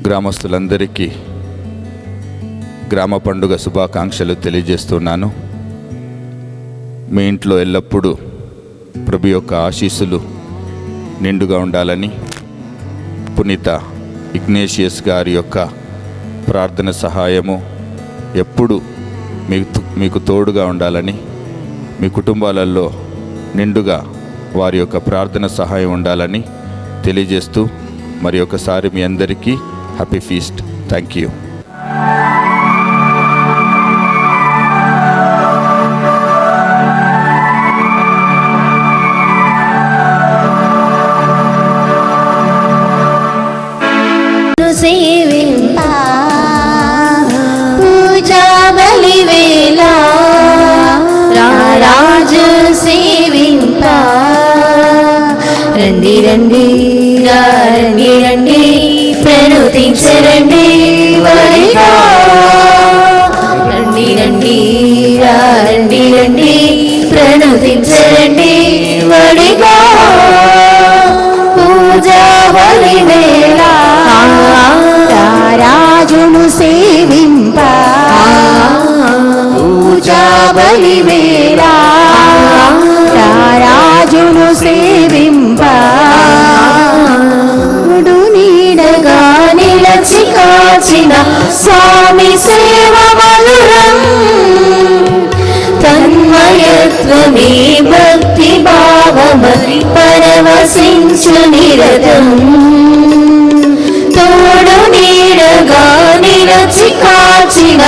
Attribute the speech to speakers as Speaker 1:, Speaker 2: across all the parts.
Speaker 1: గ్రామస్తులందరికీ గ్రామ పండుగ శుభాకాంక్షలు తెలియజేస్తున్నాను. మీ ఇంట్లో ఎల్లప్పుడూ ప్రభు యొక్క ఆశీస్సులు నిండుగా ఉండాలని, పునీత ఇగ్నేషియస్ గారి యొక్క ప్రార్థన సహాయము ఎప్పుడు మీకు తోడుగా ఉండాలని, మీ కుటుంబాలలో నిండుగా వారి యొక్క ప్రార్థన సహాయం ఉండాలని తెలియజేస్తూ మరి ఒకసారి మీ అందరికీ హ్యాపీ ఫీస్ట్. Thank you.
Speaker 2: పూజా బలి వేళ రాజు సేవింప రండి రండి రండి రండి ప్రణుతించరండి వరిగా రండి రండి రండి రండి ప్రణుతించరండి వరిగా పూజా బలి వేళ రాజును సేవింప పూజా బలి వేళ రాజును సేవింప నీడగా నిలచి కాచిన స్వామి సేవ మధురం తన్మయత్వమే భక్తి భావమది పరవశించు నిరతం తోడు నీడగా నిలచి కాచిన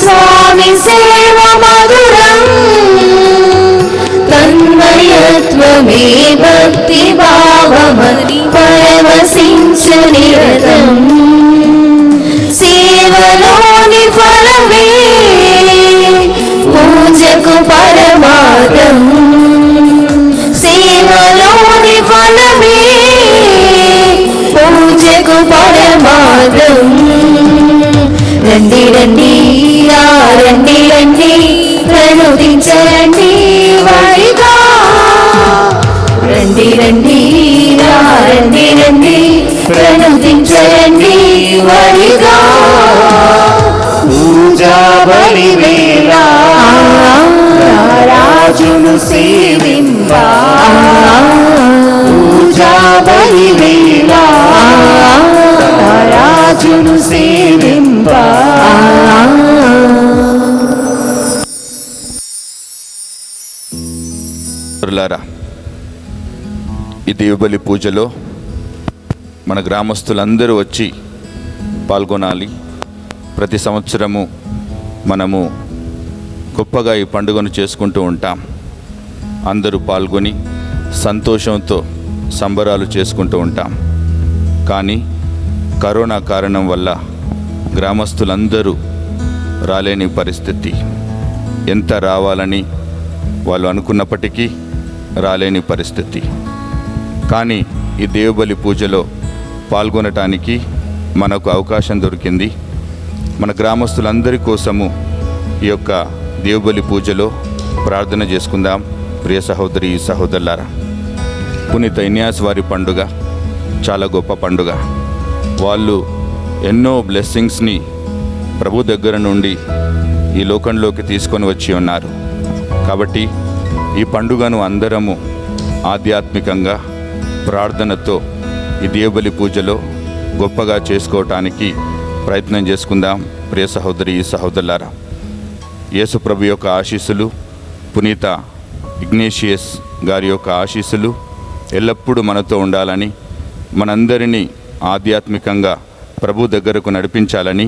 Speaker 2: స్వామి సేవ మధురం తన్మయత్వమే భక్తి భావమది పరవశించు నిరతం సేవలోని ఫలమే పూజకు పరమార్థం సేవలోని ఫలమే పూజకు పరమార్థం రండి రండి రండి రండి ప్రణుతించండి వారిగా రండి రండి రండి రండి ప్రణుతించండి వారిగా పూజా బలి వేళ రాజును సేవింప పూజా బలి వేళ రాజును సేవింప.
Speaker 1: ఈ దేవబలి పూజలో మన గ్రామస్తులందరూ వచ్చి పాల్గొనాలి. ప్రతి సంవత్సరము మనము గొప్పగా ఈ పండుగను చేసుకుంటూ ఉంటాం. అందరూ పాల్గొని సంతోషంతో సంబరాలు చేసుకుంటూ ఉంటాం. కానీ కరోనా కారణం వల్ల గ్రామస్తులందరూ రాలేని పరిస్థితి. ఎంత రావాలని వాళ్ళు అనుకున్నప్పటికీ రాలేని పరిస్థితి. కానీ ఈ దేవబలి పూజలో పాల్గొనటానికి మనకు అవకాశం దొరికింది. మన గ్రామస్తులందరి కోసము ఈ యొక్క దేవబలి పూజలో ప్రార్థన చేసుకుందాం. ప్రియ సహోదరి సహోదరులారా, పునీత ఇగ్నేషియస్ వారి పండుగ చాలా గొప్ప పండుగ. వాళ్ళు ఎన్నో బ్లెస్సింగ్స్ని ప్రభు దగ్గర నుండి ఈ లోకంలోకి తీసుకొని వచ్చి ఉన్నారు. కాబట్టి ఈ పండుగను అందరము ఆధ్యాత్మికంగా ప్రార్థనతో ఈ దేవబలి పూజలో గొప్పగా చేసుకోవటానికి ప్రయత్నం చేసుకుందాం. ప్రియ సహోదరి సహోదరులారా, యేసు ప్రభు యొక్క ఆశీస్సులు, పునీత ఇగ్నేషియస్ గారి యొక్క ఆశీస్సులు ఎల్లప్పుడూ మనతో ఉండాలని, మనందరినీ ఆధ్యాత్మికంగా ప్రభు దగ్గరకు నడిపించాలని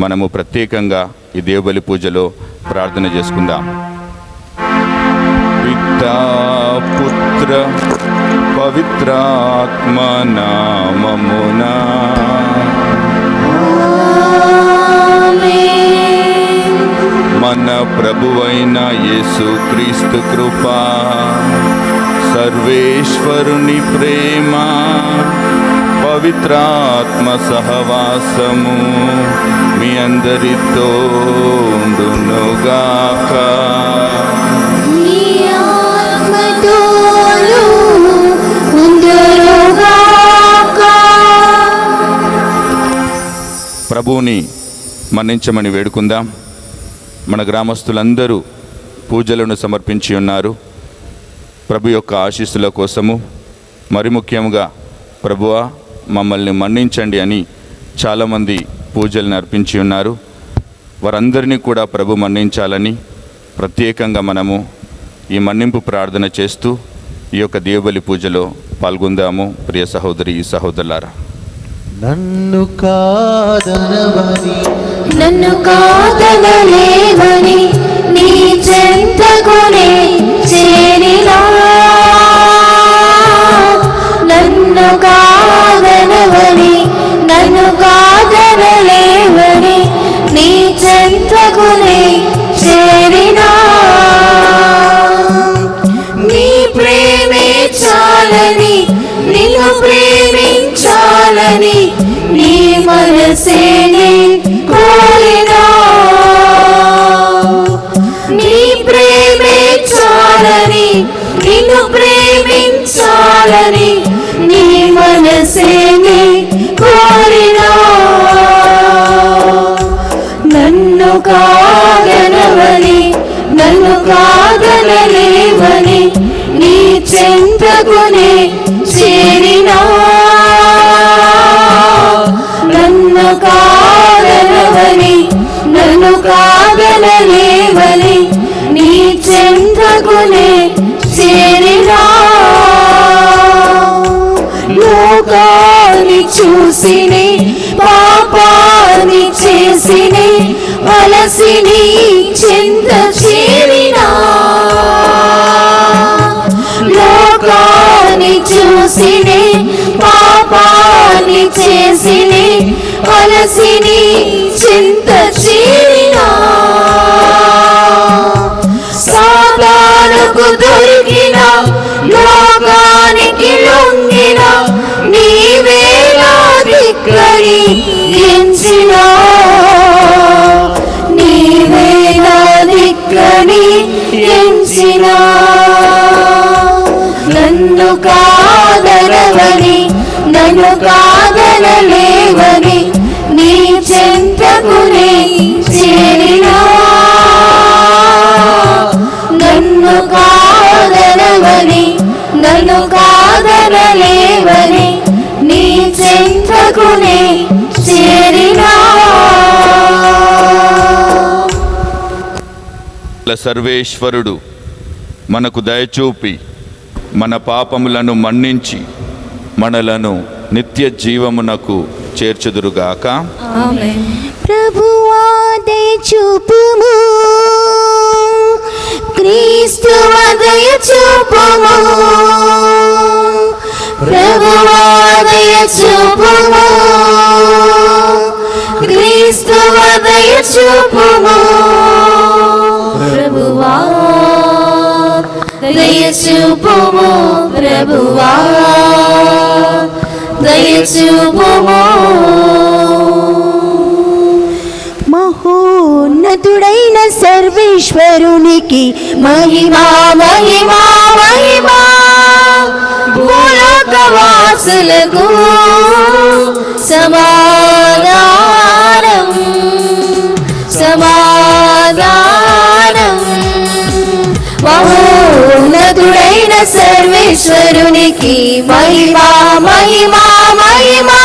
Speaker 1: మనము ప్రత్యేకంగా ఈ దేవబలి పూజలో ప్రార్థన చేసుకుందాం. పితా పుత్ర పవిత్రాత్మ నామమునా మన ప్రభువైన యేసుక్రీస్తు కృపా, సర్వేశ్వరుని ప్రేమ, పవిత్రాత్మ సహవాసము మీ అందరితో ఉండునుగాక. ప్రభువుని మన్నించమని వేడుకుందాం. మన గ్రామస్తులందరూ పూజలను సమర్పించి ఉన్నారు. ప్రభు యొక్క ఆశీస్సుల కోసము, మరి ముఖ్యంగా ప్రభువా మమ్మల్ని మన్నించండి అని చాలామంది పూజలను అర్పించి ఉన్నారు. వారందరినీ కూడా ప్రభు మన్నించాలని ప్రత్యేకంగా మనము ఈ మన్నింపు ప్రార్థన చేస్తూ ఈ యొక్క దేవుబలి పూజలో పాల్గొందాము. ప్రియ సహోదరి సహోదరులారా,
Speaker 3: నన్ను కాదనవని
Speaker 2: నన్ను కాదనలేవని నీ చెంతకునే చేరినా, నన్ను కాదనవని నన్ను కాదనలేవని నీ చెంతకునే చేరినా, నీ ప్రేమే చాలని నిన్ను ప్రేమించాలని నీ మనసే నీ కోరినా, నీ ప్రేమే చాలని నిన్ను ప్రేమించాలని నీ మనసే నీ కోరినా, నన్ను కాదనవని నన్ను కాదనలేవని నీ చెంతకునే చేరినా, నన్ను కాదనవని నన్ను కాదనలేవని నీ చెంతకునే చేరినా, లోకాన్ని చూసిని పాపాన్ని చేసిని వలసిని చెంత చేరినా, లోకాన్ని చూసిని పాపాన్ని చేసిని వలసిని చెంత చేరినా, సాతానుకు దొరికిన లోకానికి లొంగిన నీవేలా దిక్కని ఎంచినా, నీవేలా దిక్కని ఎంచినా, నన్ను కాదనవని నన్ను కాదనలేవని నీ చెంతకునే చేరినా, నన్ను కాదనవని నన్ను కాదనలేవని నీ చెంతకునే చేరినా.
Speaker 1: సర్వేశ్వరుడు మనకు దయచూపి మన పాపములను మన్నించి మనలను నిత్య జీవమునకు చేర్చుదురుగాక.
Speaker 2: ఆమేన్. ప్రభువా దయచూపుము, క్రీస్తువా దయచూపుము, ప్రభువా దయచూపుము, క్రీస్తువా దయచూపుము, ప్రభువా దయచూపుము, ప్రభువా దయచూపుము. మహోన్నతుడైన సర్వేశ్వరునికి మహిమా మహిమా మహిమా, భూలోకవాసులకు సమాధానం సమాధానం. మహోన్నతుడైన సర్వేశ్వరునికి మహిమా మహిమా మహిమా,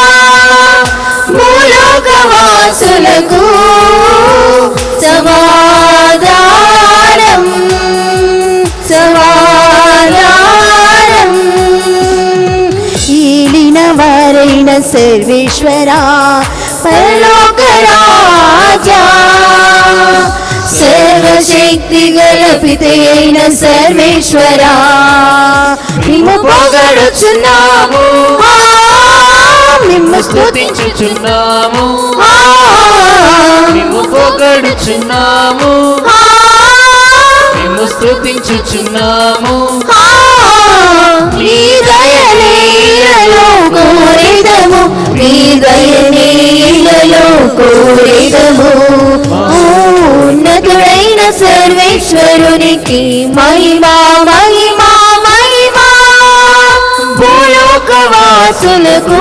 Speaker 2: భూలోకవాసులకు సమాధానం సమాధానం. ఏలిన వారైన సర్వేశ్వరా పరలోక రాజా, సర్వశక్తి గల పితయైన సర్వేశ్వరా నిన్ను పొగడుచున్నాము, నిన్ను
Speaker 3: స్తుతించుచున్నాము, నిన్ను పొగడుచున్నాము, నిన్ను స్తుతించుచున్నాము.
Speaker 2: నీ దయనీలలో కోరిదము, నీ దయనీలలో కోరిదము. ఉన్నతుడైన సర్వేశ్వరునికి మహిమా మహిమా మహిమా, భూలోకవాసులకు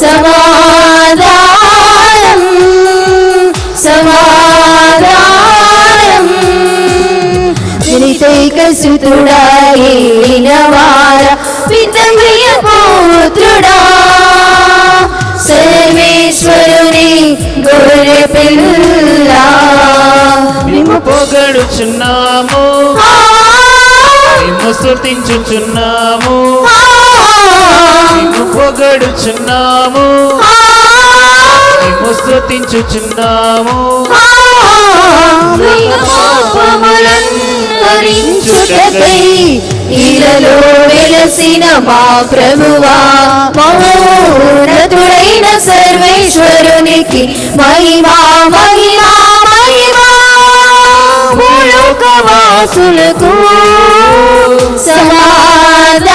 Speaker 2: సమాధానం ఏకసుతుడా ఏలవార పితమయ పుత్రుడా సర్వేశ్వరుని గొర్రె పిల్ల
Speaker 3: మేము పొగడుచున్నాము, మేము స్తుతించుచున్నాము, మేము పొగడుచున్నాము, మేము స్తుతించుచున్నాము.
Speaker 2: హరించుటకై ఇలలో వెలసిన మా ప్రభువా మహోన్నతుడైన సర్వేశ్వరునికి మహిమా మహిమా మహిమా భూలోకవాసులకు సమాధానం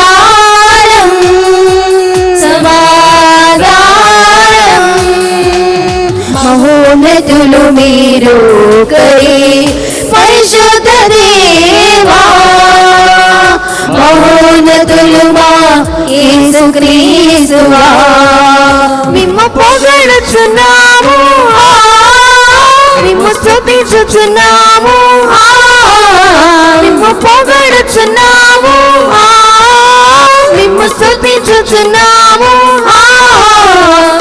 Speaker 2: సమాధానం మహోన్నతులు మీరు కరి పరిశుద్ధ దేవా మహోన్నతులు మా యేసుక్రీస్తువా మిమ్ము పొగడుచున్నాము మిమ్ము స్తుతించుచున్నాము మిమ్ము పొగడుచున్నాము మిమ్ము స్తుతించుచున్నాము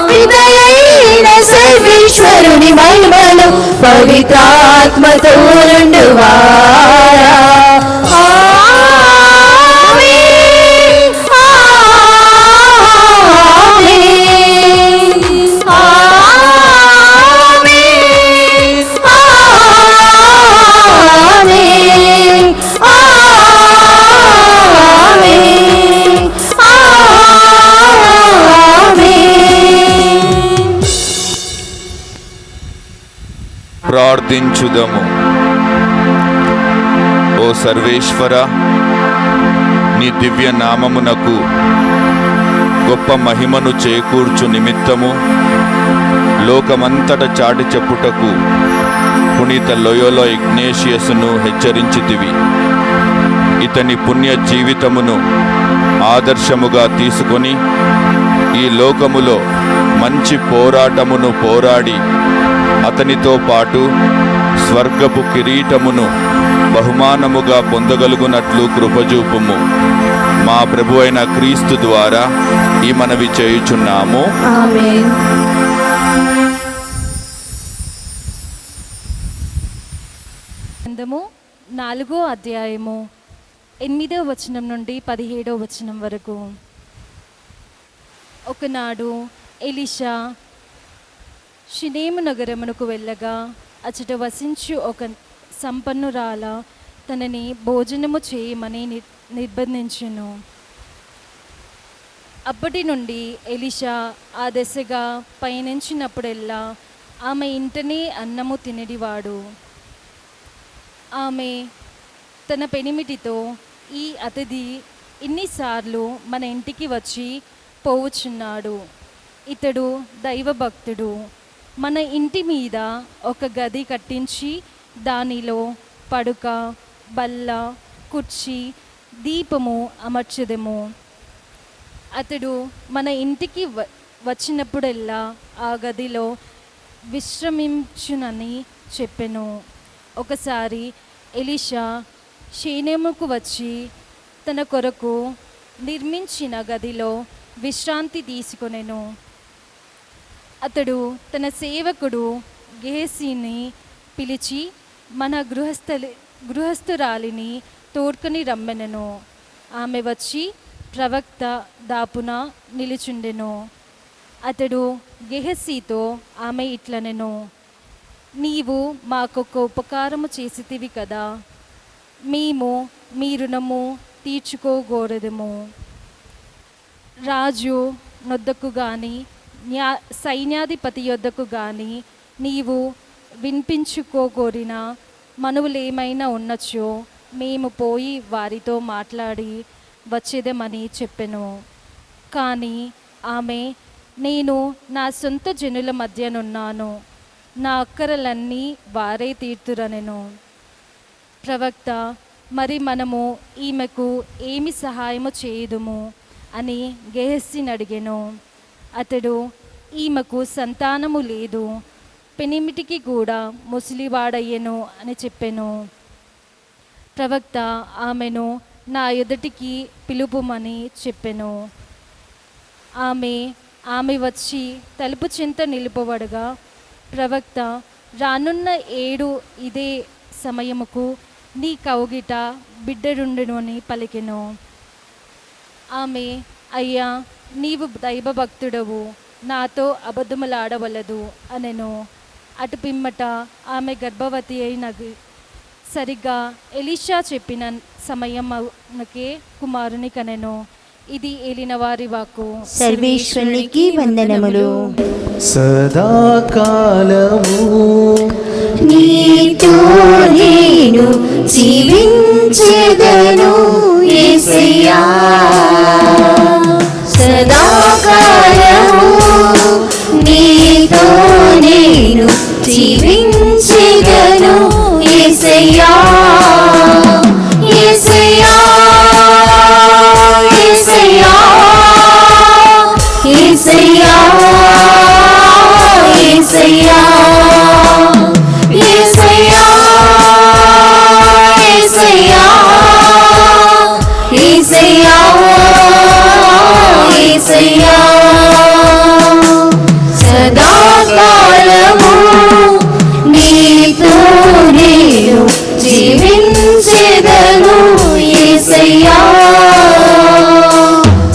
Speaker 2: విదయైన సర్వేశ్వరుని మహిమలు పవిత్రాత్మతో రెండువారా ఆమేన్ ఆమేన్ ఆమేన్ ఆమేన్ ఆమేన్ ఆమేన్.
Speaker 1: ప్రార్థించుదము. ఓ సర్వేశ్వర, నీ దివ్య నామమునకు గొప్ప మహిమను చేకూర్చు నిమిత్తము లోకమంతట చాటి చెప్పుటకు పునీత లోయోలా ఇగ్నేషియస్ను హెచ్చరించితివి. ఇతని పుణ్య జీవితమును ఆదర్శముగా తీసుకొని ఈ లోకములో మంచి పోరాటమును పోరాడి అతనితో పాటు స్వర్గపు కిరీటమును బహుమానముగా పొందగలుగునట్లు కృపజూపుము. మా ప్రభు అయిన క్రీస్తు ద్వారా ఈ మనవి చేయుచున్నాము.
Speaker 2: ఆమేన్.
Speaker 4: గ్రంథము 4వ అధ్యాయము 8వ వచనం నుండి 17వ వచనం వరకు. ఒకనాడు ఎలీషా షినేము నగరమునకు వెళ్ళగా అచట వసించు ఒక సంపన్నురాల తనని భోజనము చేయమని నిర్బంధించెను. అప్పటి నుండి ఎలీషా ఆ దశగా పయనించినప్పుడెల్లా ఆమె ఇంటనే అన్నము తినడివాడు. ఆమె తన పెనిమిటితో, ఈ అతిథి ఇన్నిసార్లు మన ఇంటికి వచ్చి పోవుచున్నాడు, ఇతడు దైవభక్తుడు, మన ఇంటి మీద ఒక గది కట్టించి దానిలో పడుక, బల్ల, కుర్చీ, దీపము అమర్చెదము. అతడు మన ఇంటికి వచ్చినప్పుడల్లా ఆ గదిలో విశ్రమించునని చెప్పెను. ఒకసారి ఎలీషా షేనేముకు వచ్చి తన కొరకు నిర్మించిన గదిలో విశ్రాంతి తీసుకొనెను. అతడు తన సేవకుడు గెహసీని పిలిచి మన గృహస్థురాలిని తోడ్కొని రమ్మెనను. ఆమె వచ్చి ప్రవక్త దాపున నిలుచుండెను. అతడు గెహసీతో ఆమె ఇట్లనెను, నీవు మాకొక ఉపకారము చేసితివి కదా, మేము మీ రుణము తీర్చుకోగోరదము. రాజు నొద్దకు గాని సైన్యాధిపతి యొద్దకు గాని నీవు వినిపించుకోగోరిన మనవులేమైనా ఉన్నచో మేము పోయి వారితో మాట్లాడి వచ్చేదమని చెప్పెను. కానీ ఆమె, నేను నా సొంత జనుల మధ్యనున్నాను, నా అక్కరలన్నీ వారే తీర్తురనెను. ప్రవక్త, మరి మనము ఈమెకు ఏమి సహాయము చేయుదుము అని గెహసీని అడిగెను. అతడు, ఈమెకు సంతానము లేదు, పెనిమిటికి కూడా ముసలివాడయ్యెను అని చెప్పెను. ప్రవక్త ఆమెను నా ఎదుటికి పిలుపుమని చెప్పెను. ఆమె వచ్చి తలుపు చెంత నిలుపబడగా ప్రవక్త రానున్న 7 ఇదే సమయముకు నీ కౌగిట బిడ్డరుండును అని పలికెను. ఆమె, అయ్యా, నీవు దైవభక్తుడవు, నాతో అబద్ధములాడవలదు అనెను. అటు పిమ్మట ఆమె గర్భవతి అయినది. సరిగ్గా ఎలీషా చెప్పిన సమయమునకే కుమారుని కనెను. ఇది ఏలిన వారి వాక్కు.
Speaker 2: సర్వేశ్వరునికి వందనములు.
Speaker 3: సదాకాలము
Speaker 2: నీతో నేను జీవించెదను యేసయ్యా, సదాకాలము నీతో నేను జీవించెదను యేసయ్యా, యేసయ్యా, యేసయ్యా, యేసయ్యా, యేసయ్యా, యేసయ్యా, యేసయ్యా, యేసయ్యా, యేసయ్యా, సదాకాలము నీతో నేను జీవించెదను యేసయ్యా,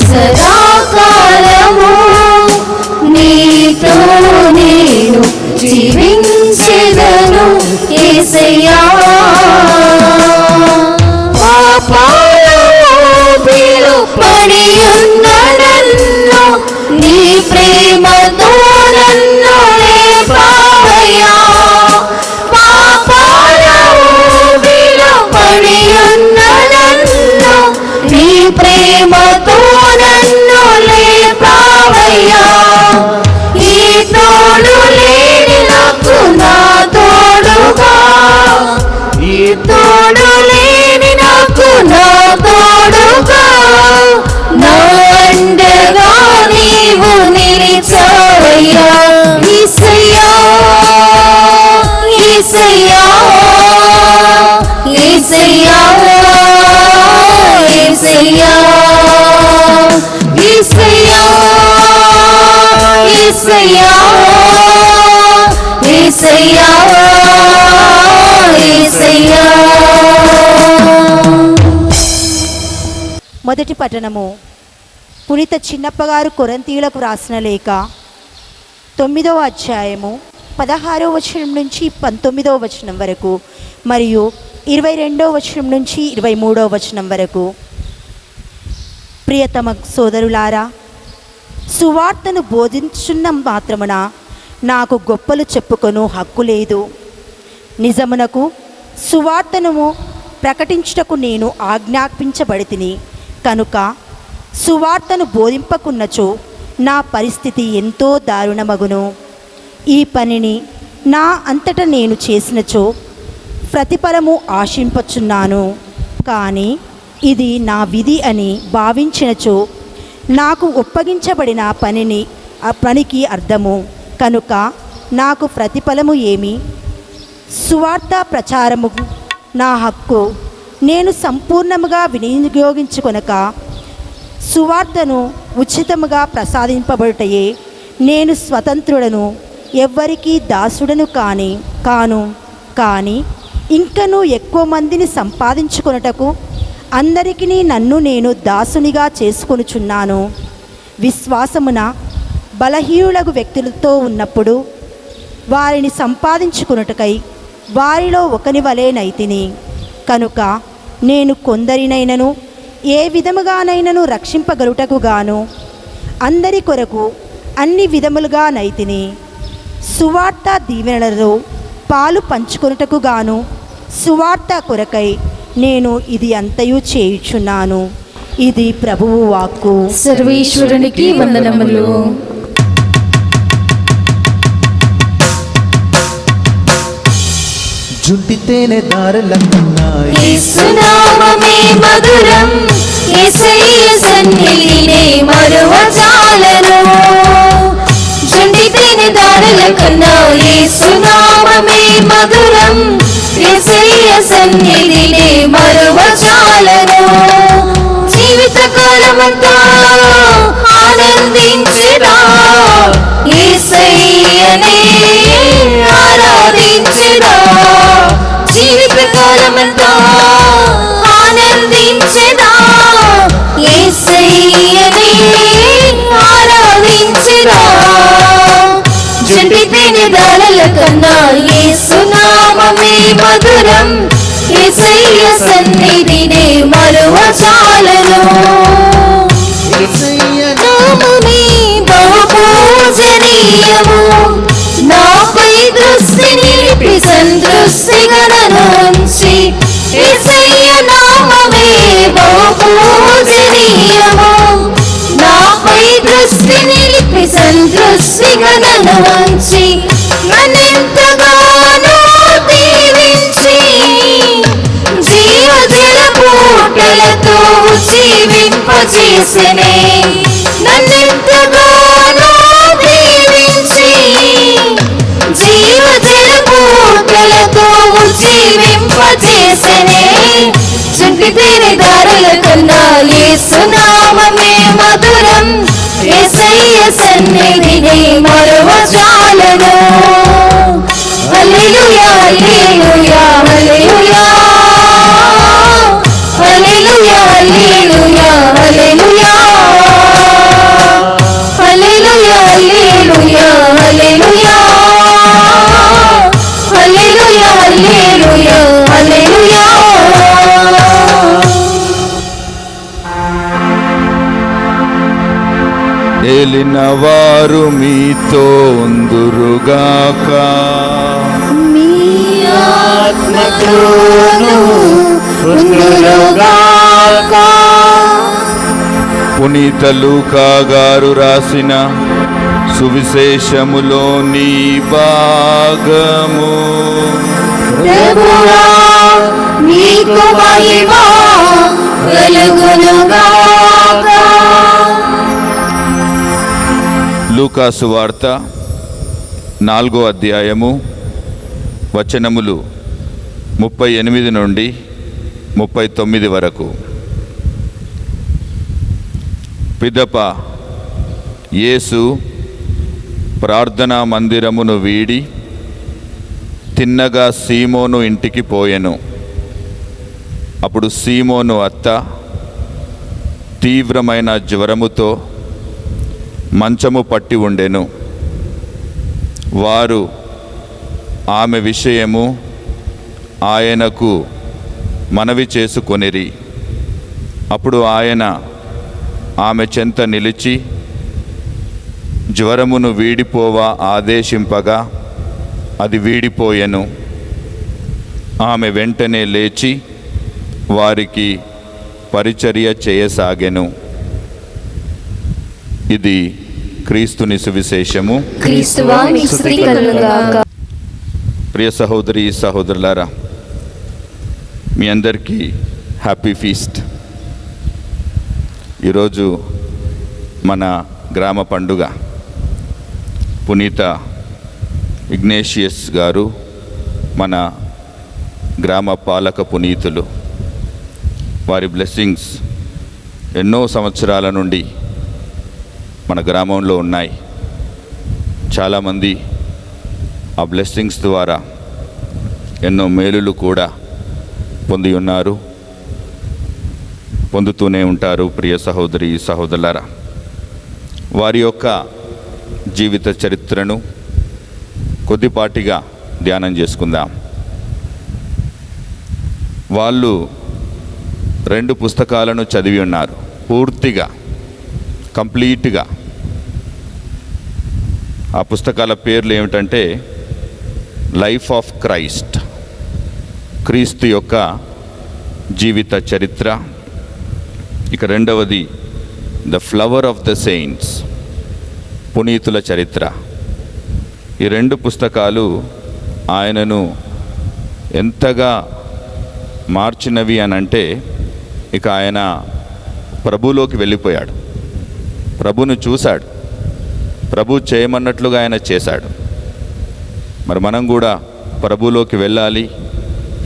Speaker 2: సదాకాలము నీతో నేను జీవించెదను యేసయ్యా. పాపాలలో పడి ఉన్న నన్ను నీ ప్రేమతో నన్ను లేపావయ్యా, పాపాలలో పడి ఉన్న నన్ను నీ ప్రేమతో నన్ను లేపావయ్యా. ఈ తోడు లేని నాకు నా తోడుగా, ఈ తోడు లేని నాకు నా తోడుగా, నా అండగా నీవు నిలిచావయ్యా. యేసయ్యా, యేసయ్యా, యేసయ్యా, యేసయ్యా, యేసయ్యా, యేసయ్యా, యేసయ్యా, యేసయ్యా.
Speaker 5: మొదటి పట్టణము. పునీత చిన్నప్పగారు కొరంతీయులకు రాసిన లేఖ 9వ అధ్యాయము 16వ వచనం నుంచి 19వ వచనం వరకు మరియు 22వ వచనం నుంచి 23వ వచనం వరకు. ప్రియతమ సోదరులారా, సువార్తను బోధించున్న మాత్రమున నాకు గొప్పలు చెప్పుకొను హక్కు లేదు. నిజమునకు సువార్తను ప్రకటించుటకు నేను ఆజ్ఞాపించబడితిని కనుక సువార్తను బోధింపకున్నచో నా పరిస్థితి ఎంతో దారుణమగును. ఈ పనిని నా అంతట నేను చేసినచో ప్రతిఫలము ఆశింపచున్నాను. కానీ ఇది నా విధి అని భావించినచో నాకు ఒప్పగించబడిన పనికి అర్థము కనుక నాకు ప్రతిఫలము ఏమి? సువార్త ప్రచారము నా హక్కు. నేను సంపూర్ణముగా వినియోగించుకొనక సువార్తను ఉచితముగా ప్రసాదింపబడుటయే నేను స్వతంత్రుడను, ఎవ్వరికీ దాసుడను కాను. కానీ ఇంకనూ ఎక్కువ మందిని సంపాదించుకొనుటకు అందరికీ నన్ను నేను దాసునిగా చేసుకొనుచున్నాను. విశ్వాసమున బలహీనులకు వ్యక్తులతో ఉన్నప్పుడు వారిని సంపాదించుకొనుటకై వారిలో ఒకని వలెనైతిని. కనుక నేను కొందరినైనను ఏ విధముగానైనను రక్షింపగలుటకు గాను అందరి కొరకు అన్ని విధములుగా నైతిని. సువార్త దీవెనలలో పాలు పంచుకొనుటకు గాను సువార్త కొరకై నేను ఇది అంతయు చేయుచున్నాను. ఇది ప్రభువు వాక్కు.
Speaker 2: సర్వేశ్వరునికి వందనములు.
Speaker 3: జుంటి తేనె దారుల కన్నా
Speaker 2: యేసునామమే మధురం, యేసయ్య సన్నిధినే మరువజాలను. జుంటి తేనె దారుల కన్నా యేసునామమే మధురం, యేసయ్య సన్నిధిని మరువజాలను. జీవితకాలమంతా ఆనందించెదా, యేసయ్యనే ఆరాధించెదా. జీవితకాలమంతా ఆనందించెదా, యేసయ్యనే ఆరాధించెదా. జుంటి తేనెదారల కన్నా యేసునామమే మధురం, యేసయ్య సన్నిధినే మరువజాలను.
Speaker 3: యేసయ్య
Speaker 2: నామమే బహు పూజనీయము, నాపై దృష్టి నిలిపి సందృష్టిగా నన్ను ఉంచి. యేసయ్య నామమే బహు పూజనీయము, నాపై దృష్టి నిలిపి సందృష్టిగా నన్ను ఉంచి. నన్నెంతగానో దీవించి జీవజల పూటలతో జీవింపజేసెనే. నన్నెంతగానో దీవించి జీవజల పూటలతో జీవింపజేసెనే. జుంటి తేనెదారుల కన్నా యేసునామమే మధురం, యేసయ్య సన్నిధిని మరువజాలను. హల్లెలూయా హల్లెలూయా హల్లెలూయా హల్లెలూయా హల్లెలూయా హల్లెలూయా హల్లెలూయా హల్లెలూయా హల్లెలూయా హల్లెలూయా హల్లెలూయా హల్లెలూయా.
Speaker 1: ఏలిన వారు మీతో ఉందురుగాక.
Speaker 2: మీ ఆత్మతోను ఉండుగాక.
Speaker 1: పునీత లూకా గారు రాసిన సువిశేషములోని భాగము.
Speaker 2: ప్రభువా నీకు మహిమ కలుగునుగాక.
Speaker 1: లూకాసు వార్త 4వ అధ్యాయము వచనములు 38 నుండి 39 వరకు. పిదప యేసు ప్రార్థనా మందిరమును వీడి తిన్నగా సీమోను ఇంటికి పోయెను. అప్పుడు సీమోను అత్త తీవ్రమైన జ్వరముతో మంచము పట్టి ఉండెను. వారు ఆమె విషయము ఆయనకు మనవి చేసుకొనిరి. అప్పుడు ఆయన ఆమె చెంత నిలిచి జ్వరమును వీడిపోవా ఆదేశింపగా అది వీడిపోయెను. ఆమె వెంటనే లేచి వారికి పరిచర్య చేయసాగెను. ఇది క్రీస్తుని సువిశేషము.
Speaker 2: క్రీస్తువా నీకు స్తుతి కలుగుగాక.
Speaker 1: ప్రియ సహోదరి సహోదరులారా, మీ అందరికీ హ్యాపీ ఫీస్ట్. ఈరోజు మన గ్రామ పండుగ. పునీత ఇగ్నేషియస్ గారు మన గ్రామ పాలక పునీతులు. వారి బ్లెస్సింగ్స్ ఎన్నో సంవత్సరాల నుండి మన గ్రామంలో ఉన్నాయి. చాలామంది ఆ బ్లెస్సింగ్స్ ద్వారా ఎన్నో మేలులు కూడా పొంది ఉన్నారు, పొందుతూనే ఉంటారు. ప్రియ సహోదరి సహోదరులారా, వారి యొక్క జీవిత చరిత్రను కొద్దిపాటిగా ధ్యానం చేసుకుందాం. వాళ్ళు 2 పుస్తకాలను చదివి ఉన్నారు, పూర్తిగా కంప్లీట్గా. ఆ పుస్తకాల పేర్లు ఏమిటంటే లైఫ్ ఆఫ్ క్రైస్ట్, క్రీస్తు యొక్క జీవిత చరిత్ర. ఇక రెండవది the flower of the saints, పునీతుల చరిత్ర. ఈ 2 పుస్తకాలు ఆయనను ఎంతగా మార్చినవి అని అంటే, ఇక ఆయన ప్రభులోకి వెళ్ళిపోయాడు, ప్రభును చూశాడు, ప్రభు చేయమన్నట్లుగా ఆయన చేశాడు. మరి మనం కూడా ప్రభులోకి వెళ్ళాలి,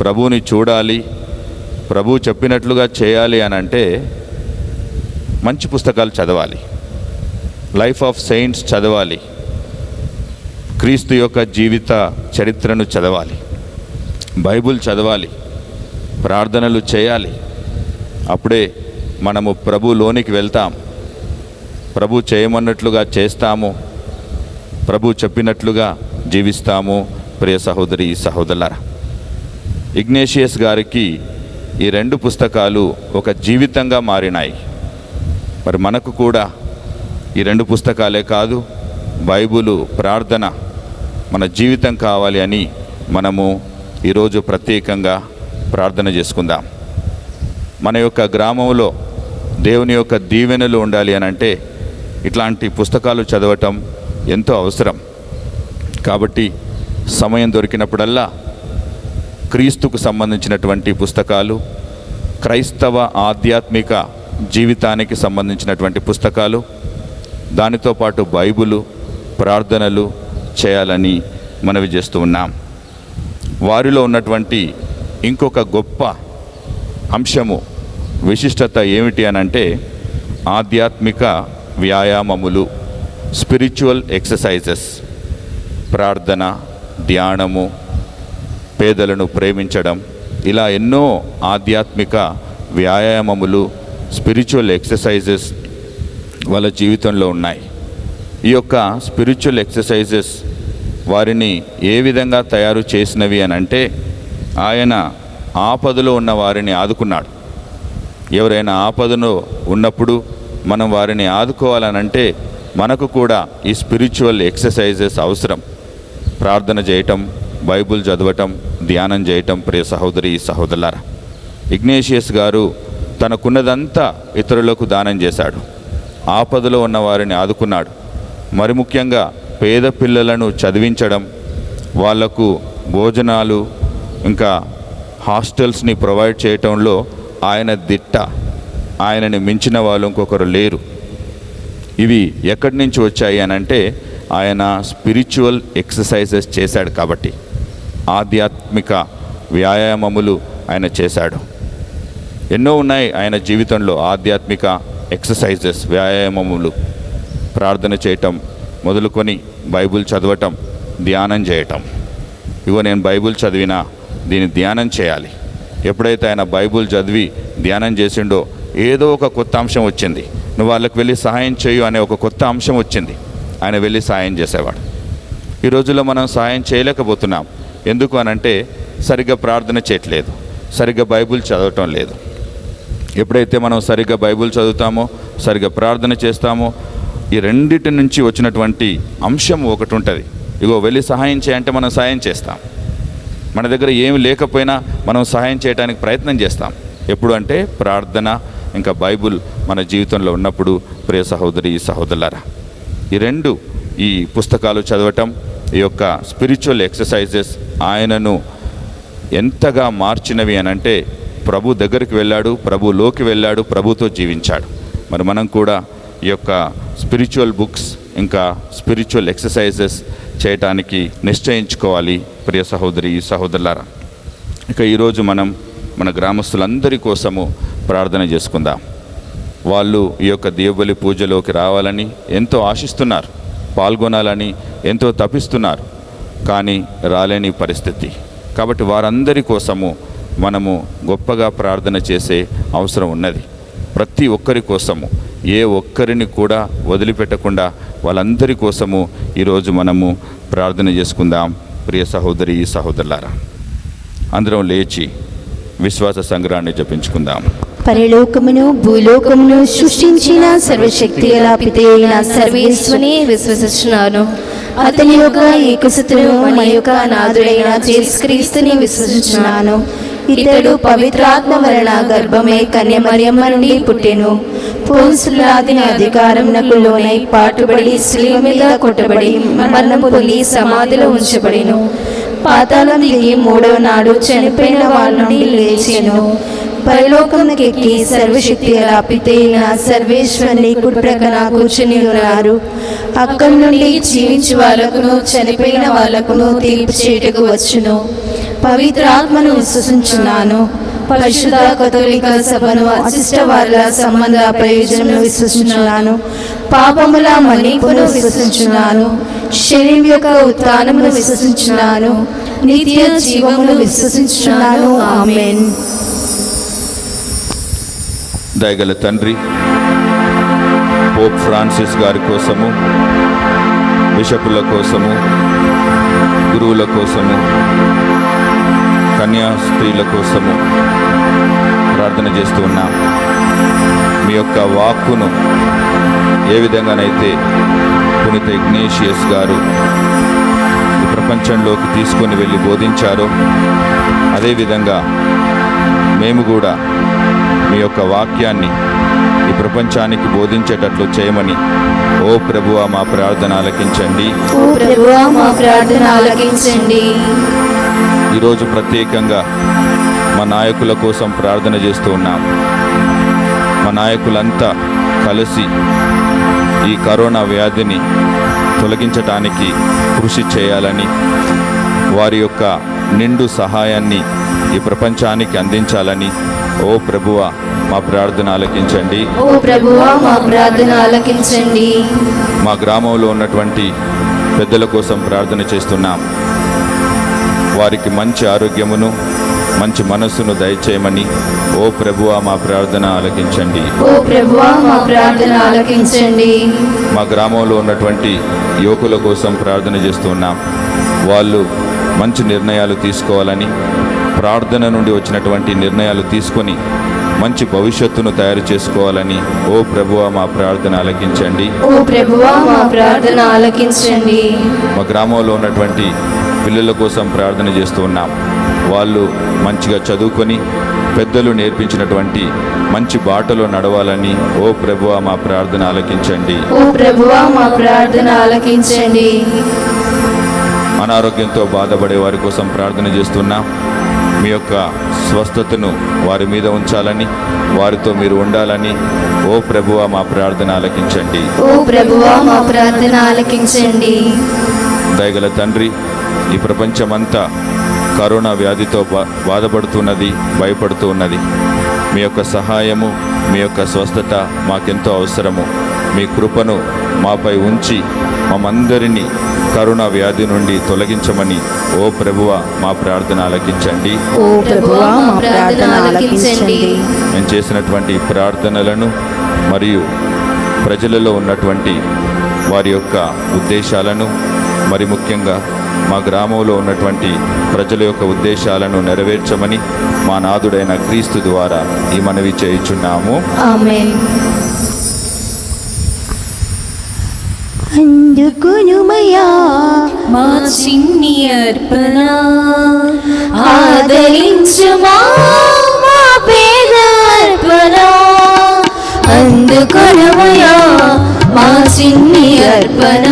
Speaker 1: ప్రభువుని చూడాలి, ప్రభువు చెప్పినట్లుగా చేయాలి అని అంటే మంచి పుస్తకాలు చదవాలి, లైఫ్ ఆఫ్ సెయింట్స్ చదవాలి, క్రీస్తు యొక్క జీవిత చరిత్రను చదవాలి, బైబుల్ చదవాలి, ప్రార్థనలు చేయాలి. అప్పుడే మనము ప్రభులోనికి వెళ్తాం, ప్రభు చేయమన్నట్లుగా చేస్తాము, ప్రభు చెప్పినట్లుగా జీవిస్తాము. ప్రియ సహోదరి సహోదరులారా, ఇగ్నేషియస్ గారికి ఈ 2 పుస్తకాలు ఒక జీవితంగా మారినాయి. మరి మనకు కూడా ఈ 2 పుస్తకాలే కాదు, బైబిలు, ప్రార్థన మన జీవితం కావాలి అని మనము ఈరోజు ప్రత్యేకంగా ప్రార్థన చేసుకుందాం. మన యొక్క గ్రామంలో దేవుని యొక్క దీవెనలు ఉండాలి అని అంటే ఇట్లాంటి పుస్తకాలు చదవటం ఎంతో అవసరం. కాబట్టి సమయం దొరికినప్పుడల్లా క్రీస్తుకు సంబంధించినటువంటి పుస్తకాలు, క్రైస్తవ ఆధ్యాత్మిక జీవితానికి సంబంధించినటువంటి పుస్తకాలు, దానితో పాటు బైబిలు, ప్రార్థనలు చేయాలని మనవి చేస్తూ ఉన్నాం. వారిలో ఉన్నటువంటి ఇంకొక గొప్ప అంశము, విశిష్టత ఏమిటి అనంటే ఆధ్యాత్మిక వ్యాయామములు, స్పిరిచువల్ ఎక్సర్సైజెస్, ప్రార్థన, ధ్యానము, పేదలను ప్రేమించడం, ఇలా ఎన్నో ఆధ్యాత్మిక వ్యాయామములు, స్పిరిచువల్ ఎక్సర్సైజెస్ వాళ్ళ జీవితంలో ఉన్నాయి. ఈ యొక్క స్పిరిచువల్ ఎక్సర్సైజెస్ వారిని ఏ విధంగా తయారు చేసినవి అని అంటే ఆయన ఆపదలో ఉన్న వారిని ఆదుకున్నాడు. ఎవరైనా ఆపదలో ఉన్నప్పుడు మనం వారిని ఆదుకోవాలనంటే మనకు కూడా ఈ స్పిరిచువల్ ఎక్సర్సైజెస్ అవసరం. ప్రార్థన చేయటం, బైబుల్ చదవటం, ధ్యానం చేయటం. ప్రియ సహోదరి సహోదరులారా, ఇగ్నేషియస్ గారు తనకున్నదంతా ఇతరులకు దానం చేశాడు, ఆపదలో ఉన్న వారిని ఆదుకున్నాడు. మరి ముఖ్యంగా పేద పిల్లలను చదివించడం, వాళ్లకు భోజనాలు, ఇంకా హాస్టల్స్ని ప్రొవైడ్ చేయటంలో ఆయన దిట్ట. ఆయనని మించిన వాళ్ళు ఇంకొకరు లేరు. ఇవి ఎక్కడి నుంచి వచ్చాయి అని అంటే ఆయన స్పిరిచువల్ ఎక్సర్సైజెస్ చేశాడు కాబట్టి, ఆధ్యాత్మిక వ్యాయామములు ఆయన చేశాడు. ఎన్నో ఉన్నాయి ఆయన జీవితంలో ఆధ్యాత్మిక ఎక్సర్సైజెస్, వ్యాయామములు. ప్రార్థన చేయటం మొదలుకొని బైబిల్ చదవటం, ధ్యానం చేయటం. ఇగో నేను బైబిల్ చదివినా దీన్ని ధ్యానం చేయాలి. ఎప్పుడైతే ఆయన బైబిల్ చదివి ధ్యానం చేసిండో ఏదో ఒక కొత్త అంశం వచ్చింది. నువ్వు వాళ్ళకి వెళ్ళి సహాయం చేయు అనే ఒక కొత్త అంశం వచ్చింది. ఆయన వెళ్ళి సహాయం చేసేవాడు. ఈ రోజుల్లో మనం సహాయం చేయలేకపోతున్నాం. ఎందుకు అనంటే సరిగ్గా ప్రార్థన చేయట్లేదు, సరిగ్గా బైబిల్ చదవటం లేదు. ఎప్పుడైతే మనం సరిగ్గా బైబిల్ చదువుతామో, సరిగ్గా ప్రార్థన చేస్తామో, ఈ రెండిటి నుంచి వచ్చినటువంటి అంశం ఒకటి ఉంటుంది. ఇగో వెళ్ళి సహాయం చేయంటే మనం సహాయం చేస్తాం. మన దగ్గర ఏమి లేకపోయినా మనం సహాయం చేయడానికి ప్రయత్నం చేస్తాం. ఎప్పుడు అంటే ప్రార్థన ఇంకా బైబిల్ మన జీవితంలో ఉన్నప్పుడు. ప్రియ సహోదరి సహోదరులారా, ఈ 2 ఈ పుస్తకాలు చదవటం, ఈ యొక్క స్పిరిచువల్ ఎక్సర్సైజెస్ ఆయనను ఎంతగా మార్చినవి అనంటే ప్రభు దగ్గరికి వెళ్ళాడు, ప్రభులోకి వెళ్ళాడు, ప్రభుతో జీవించాడు. మరి మనం కూడా ఈ యొక్క స్పిరిచువల్ బుక్స్ ఇంకా స్పిరిచువల్ ఎక్సర్సైజెస్ చేయటానికి నిశ్చయించుకోవాలి. ప్రియ సహోదరి సహోదరులారా, ఇక ఈరోజు మనం మన గ్రామస్తులందరి కోసము ప్రార్థన చేసుకుందాం. వాళ్ళు ఈ యొక్క దేవుబలి పూజలోకి రావాలని ఎంతో ఆశిస్తున్నారు, పాల్గొనాలని ఎంతో తపిస్తున్నారు, కానీ రాలేని పరిస్థితి. కాబట్టి వారందరి కోసము మనము గొప్పగా ప్రార్థన చేసే అవసరం ఉన్నది. ప్రతి ఒక్కరి కోసము, ఏ ఒక్కరిని కూడా వదిలిపెట్టకుండా వాళ్ళందరి కోసము ఈరోజు మనము ప్రార్థన చేసుకుందాం. ప్రియ సహోదరి సహోదరులారా, అందరం లేచి విశ్వాస సంగ్రహాన్ని జపించుకుందాం.
Speaker 2: పరలోకమును భూలోకమును సృష్టించిన సర్వశక్తి గల పితయైన సర్వేశ్వరుని విశ్వసిస్తున్నాను. అతని యొక్క ఏకసుతుడు మన యొక్క నాథుడైన యేసుక్రీస్తుని విశ్వసిస్తున్నాను. ఇతడు పవిత్రాత్మ వలన గర్భమై కన్య మరియమ్మ నుండి పుట్టెను. పోన్సులాదిని అధికారమునకు లోనై పాటుబడి శిలువ మీద కొట్టబడి మరణం పొంది సమాధిలో ఉంచబడెను. పాతాళం దిగి 3వ నాడు చనిపోయిన వాళ్ళ నుండి లేచెను. పరలోకమునకెక్కి సర్వశక్తి గల పితయైన సర్వేశ్వరుని కుడి ప్రక్కన కూర్చుని ఉన్నారు. అక్కడి నుండి జీవించి వాళ్ళకును చనిపోయిన వాళ్ళకును తీర్పు చేయుటకు వచ్చును. పవిత్రాత్మను విశ్వసించున్నాను. పరిశుద్ధ కథోలిక సభను అశిష్ట వారుల సంబంధ ప్రయోజనం విశ్వసించున్నాను. పాపముల మన్నింపును విశ్వసించున్నాను. శరీరం యొక్క ఉత్థానమును విశ్వసించున్నాను. నిత్య జీవమును విశ్వసించున్నాను. ఆమేన్.
Speaker 1: దయగల తండ్రి, పోప్ ఫ్రాన్సిస్ గారి కోసము, బిషపుల కోసము, గురువుల కోసము, కన్యా స్త్రీల కోసము ప్రార్థన చేస్తూ ఉన్నాం. మీ యొక్క వాక్కును ఏ విధంగానైతే పునీత ఇగ్నేషియస్ గారు ఈ ప్రపంచంలోకి తీసుకొని వెళ్ళి బోధించారో అదేవిధంగా మేము కూడా మీ యొక్క వాక్యాన్ని ఈ ప్రపంచానికి బోధించేటట్లు చేయమని ఓ ప్రభువా మా ప్రార్థన ఆలకించండి.
Speaker 2: ఓ ప్రభువా మా ప్రార్థన ఆలకించండి.
Speaker 1: ఈరోజు ప్రత్యేకంగా మా నాయకుల కోసం ప్రార్థన చేస్తూ ఉన్నాం. మా నాయకులంతా కలిసి ఈ కరోనా వ్యాధిని తొలగించటానికి కృషి చేయాలని, వారి యొక్క నిండు సహాయాన్ని ఈ ప్రపంచానికి అందించాలని ఓ ప్రభువా మా ప్రార్థన ఆలకించండి.
Speaker 2: ఓ ప్రభువా మా ప్రార్థన ఆలకించండి.
Speaker 1: మా గ్రామంలో ఉన్నటువంటి పెద్దల కోసం ప్రార్థన చేస్తున్నాం. వారికి మంచి ఆరోగ్యమును, మంచి మనస్సును దయచేయమని ఓ ప్రభువా మా ప్రార్థన ఆలకించండి.
Speaker 2: ఓ ప్రభువా మా ప్రార్థన ఆలకించండి.
Speaker 1: మా గ్రామంలో ఉన్నటువంటి యువకుల కోసం ప్రార్థన చేస్తున్నాం. వాళ్ళు మంచి నిర్ణయాలు తీసుకోవాలని, ప్రార్థన నుండి వచ్చినటువంటి నిర్ణయాలు తీసుకొని మంచి భవిష్యత్తును తయారు చేసుకోవాలని ఓ ప్రభువా మా ప్రార్థన ఆలకించండి.
Speaker 2: ఓ ప్రభువా మా ప్రార్థన ఆలకించండి.
Speaker 1: మా గ్రామంలో ఉన్నటువంటి పిల్లల కోసం ప్రార్థన చేస్తూ ఉన్నాం. వాళ్ళు మంచిగా చదువుకొని పెద్దలు నేర్పించినటువంటి మంచి బాటలో నడవాలని ఓ ప్రభువా మా ప్రార్థన ఆలకించండి.
Speaker 2: ఓ ప్రభువా మా ప్రార్థన ఆలకించండి.
Speaker 1: అనారోగ్యంతో బాధపడే వారి కోసం ప్రార్థన చేస్తున్నాం. మీ యొక్క స్వస్థతను వారి మీద ఉంచాలని, వారితో మీరు ఉండాలని ఓ ప్రభువా మా ప్రార్థన ఆలకించండి.
Speaker 2: ఓ ప్రభువా మా ప్రార్థన ఆలకించండి.
Speaker 1: దయగల తండ్రి, ఈ ప్రపంచమంతా కరోనా వ్యాధితో బాధపడుతున్నది, భయపడుతూ ఉన్నది. మీ యొక్క సహాయము, మీ యొక్క స్వస్థత మాకెంతో అవసరము. మీ కృపను మాపై ఉంచి మమ్మందరినీ కరోనా వ్యాధి నుండి తొలగించమని ఓ ప్రభువా మా ప్రార్థన ఆలకించండి.
Speaker 2: ఓ ప్రభువా మా ప్రార్థన ఆలకించండి.
Speaker 1: మేము చేసినటువంటి ప్రార్థనలను మరియు ప్రజలలో ఉన్నటువంటి వారి యొక్క ఉద్దేశాలను, మరి ముఖ్యంగా మా గ్రామంలో ఉన్నటువంటి ప్రజల యొక్క ఉద్దేశాలను నెరవేర్చమని మా నాథుడైన క్రీస్తు ద్వారా ఈ మనవి చేయుచున్నాము.
Speaker 2: ఆమేన్.
Speaker 5: అందుకునుమయా
Speaker 2: మా చిన్ని అర్పణ ఆదరించుమా మా పేద అర్పణ. అందుకునుమయా మా చిన్ని అర్పణ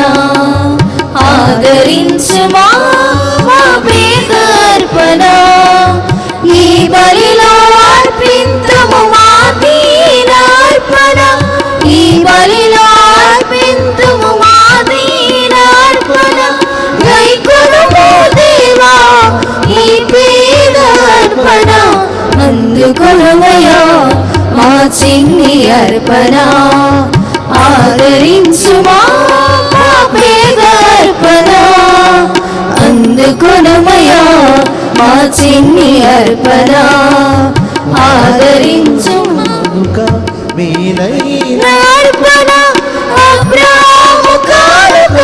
Speaker 2: ఆదరించుమా మా పేద అర్పణ. ఈ బలిలో అర్పింతుము మా దీన అర్పణ. ఈ బలిలో అర్పింతుము మా దీన అర్పణ. గైకొనుము దేవా ఈ పేద అర్పణ. అందుకొనుమయా మా చిన్ని అర్పణ ఆదరించుమా మా పేద అర్పణ. అందుకొనుమయా మా చిన్ని అర్పణ ఆదరించుమా
Speaker 3: మేలైన
Speaker 2: అర్పణ. అబ్రాహాము కానుక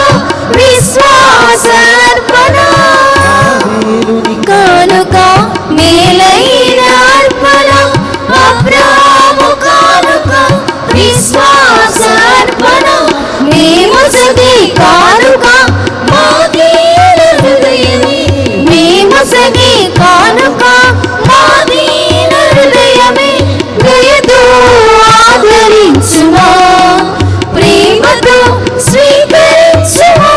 Speaker 2: విశ్వాస అర్పణ కానుక మేలైన అర్పణ. అబ్రాహాము కానుక విశ్వాస అర్పణ. మేము సగి కానుక మా దీన హృదయమే. మేము సగి కానుక మా దీన హృదయమే. దయతో ఆదరించుమా, ప్రేమతో స్వీకరించుమా.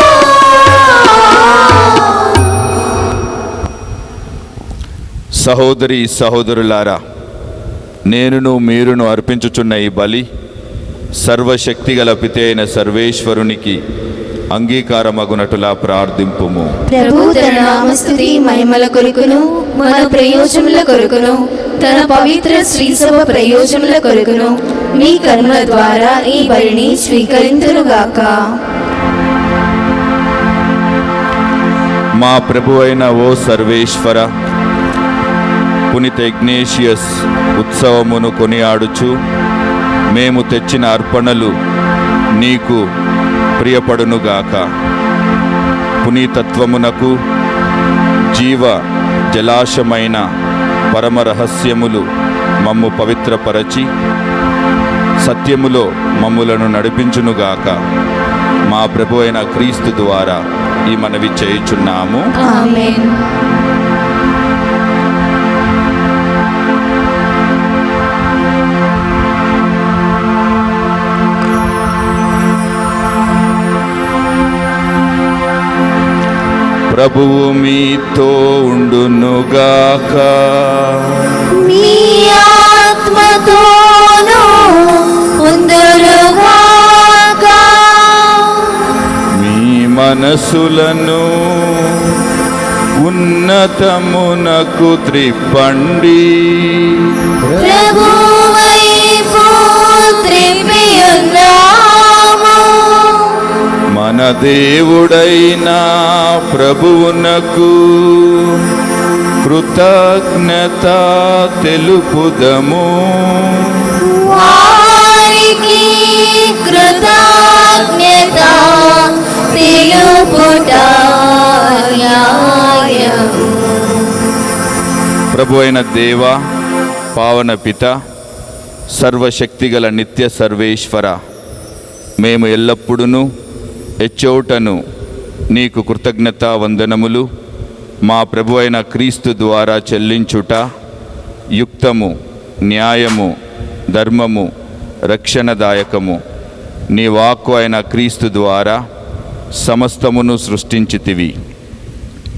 Speaker 1: సహోదరి సహోదరులారా, నేనును మీరును అర్పించుచున్న ఈ బలి సర్వశక్తిగల పితే అయిన సర్వేశ్వరునికి అంగీకారమగునటులా ప్రార్థింపుము.
Speaker 2: ప్రభు తన నామస్తుతి మహిమల కొరకును మన ప్రయోజనముల కొరకును తన పవిత్ర శ్రీసభ ప్రయోజనముల కొరకును మీ కర్మల ద్వారా ఈ బలిని స్వీకరింతురుగాక.
Speaker 1: మా ప్రభు అయిన ఓ సర్వేశ్వర, పునీత ఇగ్నేషియస్ ఉత్సవమును కొనియాడుచు మేము తెచ్చిన అర్పణలు నీకు ప్రియపడునుగాక. పునీతత్వమునకు జీవ జలాశమైన పరమ రహస్యములు మమ్ము పవిత్రపరచి సత్యములో మమ్ములను నడిపించునుగాక. మా ప్రభు అయిన క్రీస్తు ద్వారా ఈ మనవి చేయుచున్నాము.
Speaker 2: ఆమేన్.
Speaker 1: ప్రభువు మీతో ఉండునుగాక.
Speaker 2: మీ ఆత్మతోనూ ఉందురుగాక.
Speaker 1: మీ మనసులను ఉన్నతమునకు త్రిప్పండి.
Speaker 2: ప్రభువైపు త్రిప్పియున్నాము.
Speaker 1: మన దేవుడైన ప్రభువునకు కృతజ్ఞత తెలుపుదము.
Speaker 2: వారికి కృతజ్ఞత తెలుపుట న్యాయము.
Speaker 1: ప్రభు అయిన దేవ, పావన పిత, సర్వశక్తిగల నిత్య సర్వేశ్వర, మేము ఎల్లప్పుడూ ఎచ్చోటను నీకు కృతజ్ఞతా వందనములు మా ప్రభు అయిన క్రీస్తు ద్వారా చెల్లించుట యుక్తము, న్యాయము, ధర్మము, రక్షణదాయకము. నీ వాక్కు అయిన క్రీస్తు ద్వారా సమస్తమును సృష్టించితివి.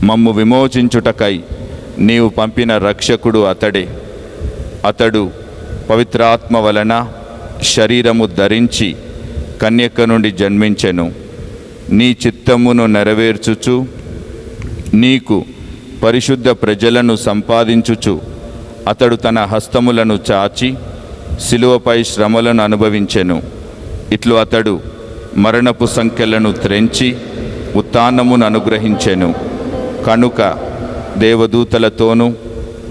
Speaker 1: మమ్ము విమోచించుటకై నీవు పంపిన రక్షకుడు అతడే. అతడు పవిత్రాత్మ వలన శరీరము ధరించి కన్యక నుండి జన్మించెను. నీ చిత్తమును నెరవేర్చుచు నీకు పరిశుద్ధ ప్రజలను సంపాదించుచు అతడు తన హస్తములను చాచి శిలువపై శ్రమలను అనుభవించెను. ఇట్లు అతడు మరణపు సంఖ్యలను త్రెంచి ఉత్థానమును అనుగ్రహించెను. కనుక దేవదూతలతోనూ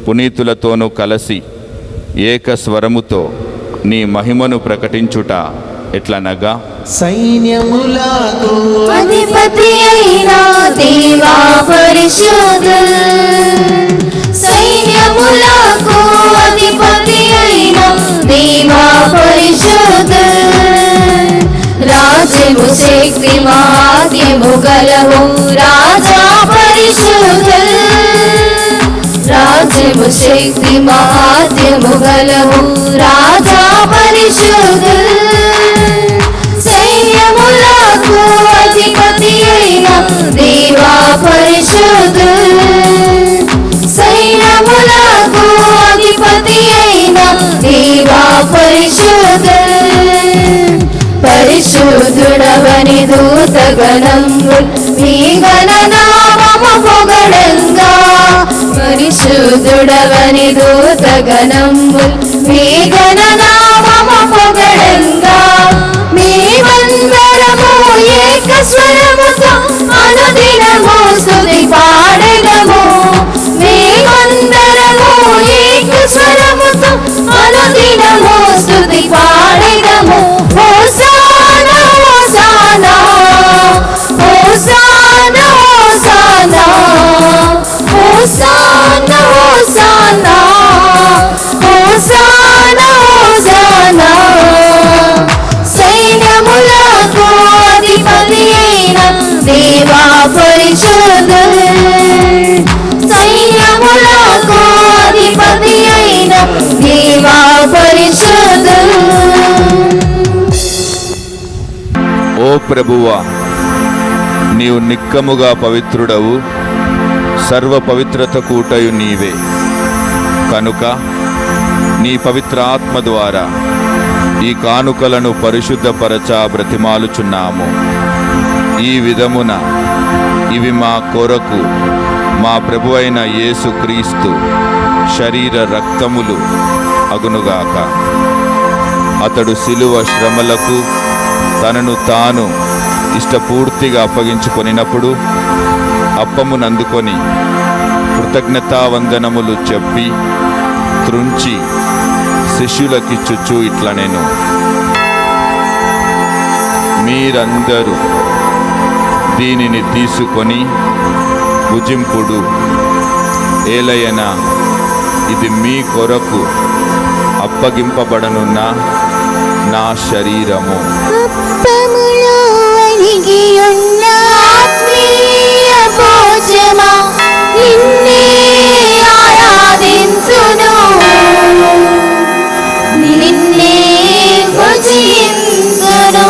Speaker 1: పునీతులతోనూ కలసి ఏకస్వరముతో నీ మహిమను ప్రకటించుట ఎట్లనగా,
Speaker 3: సైన్యములకు
Speaker 2: అధిపతి అయిన దేవా పరిశుద్ధుడు. సైన్యములకు అధిపతి అయిన దేవా పరిశుద్ధుడు. రాజ్యము శక్తి మహాత్మ్యము గలవు రాజా పరిశుద్ధుడు. రాజ్యము శక్తి మహాత్మ్యము గలవు రాజా పరిశుద్ధుడు. సైన్యములకు అధిపతి అయిన దేవా పరిశుద్ధుడు. సైన్యములకు అధిపతి అయిన దేవా పరిశుద్ధుడు. పరిశుద్ధుడవని దూతగణము మీ గణనామము పొగడంగా. పరిశుద్ధుడవని దూతగణము మీ గణనామము పొగడంగా. మేమందరము ఏకస్వరముతో అనుదినము స్తుతి పాడెదము. మేమందరము ఏకస్వరముతో అనుదినము స్తుతి పాడెదము. హోసానా హోసానా హోసానా హోసానా హోసానా హోసానా హోసానా హోసానా. సైన్యములకు అధిపతి అయిన దేవా పరిశుద్ధుడు. సైన్యములకు అధిపతి అయిన దేవా పరిశుద్ధుడు.
Speaker 1: ఓ ప్రభువా, నీవు నిక్కముగా పవిత్రుడవు, సర్వ పవిత్రత కూటయు నీవే. కనుక నీ పవిత్ర ఆత్మ ద్వారా ఈ కానుకలను పరిశుద్ధపరచ బ్రతిమాలుచున్నాము. ఈ విధమున ఇవి మా కొరకు మా ప్రభు అయిన యేసుక్రీస్తు శరీర రక్తములు అగునుగాక. అతడు శిలువ శ్రమలకు తనను తాను ఇష్టపూర్తిగా అప్పగించుకొనినప్పుడు అప్పమునందుకొని కృతజ్ఞతావందనములు చెప్పి త్రుంచి శిష్యులకిచ్చుచు ఇట్లనెను, మీరందరూ దీనిని తీసుకొని భుజింపుడు, ఏలయన ఇది మీ కొరకు అప్పగింపబడనున్న నా శరీరము.
Speaker 2: అప్పములో అణిగియున్న ఆత్మీయ భోజమా, నిన్నే ఆరాధించును, నిన్నే భుజించును.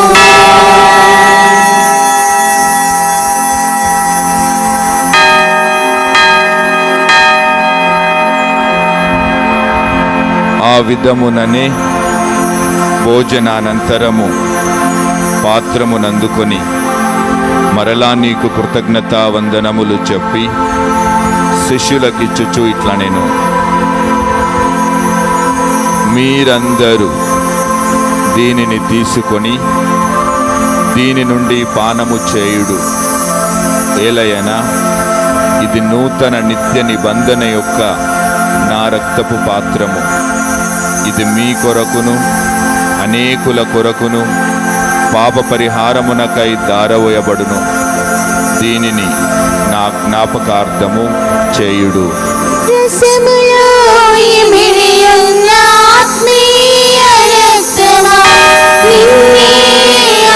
Speaker 1: ఆ విధముననే భోజనానంతరము పాత్రమునందుకొని మరలా నీకు కృతజ్ఞతావందనములు చెప్పి శిష్యులకిచ్చుచు ఇట్లనెను, మీరందరూ దీనిని తీసుకొని దీని నుండి పానము చేయుడు, ఏలయన ఇది నూతన నిత్య నిబంధన యొక్క నా రక్తపు పాత్రము. ఇది మీ కొరకును అనేకుల కొరకును పాప పరిహారమునకై దారవోయబడును. దీనిని నా జ్ఞాపకార్థము చేయుడు.
Speaker 2: రసములో ఇమిడియున్న ఆత్మీయ రక్తమా, నిన్నే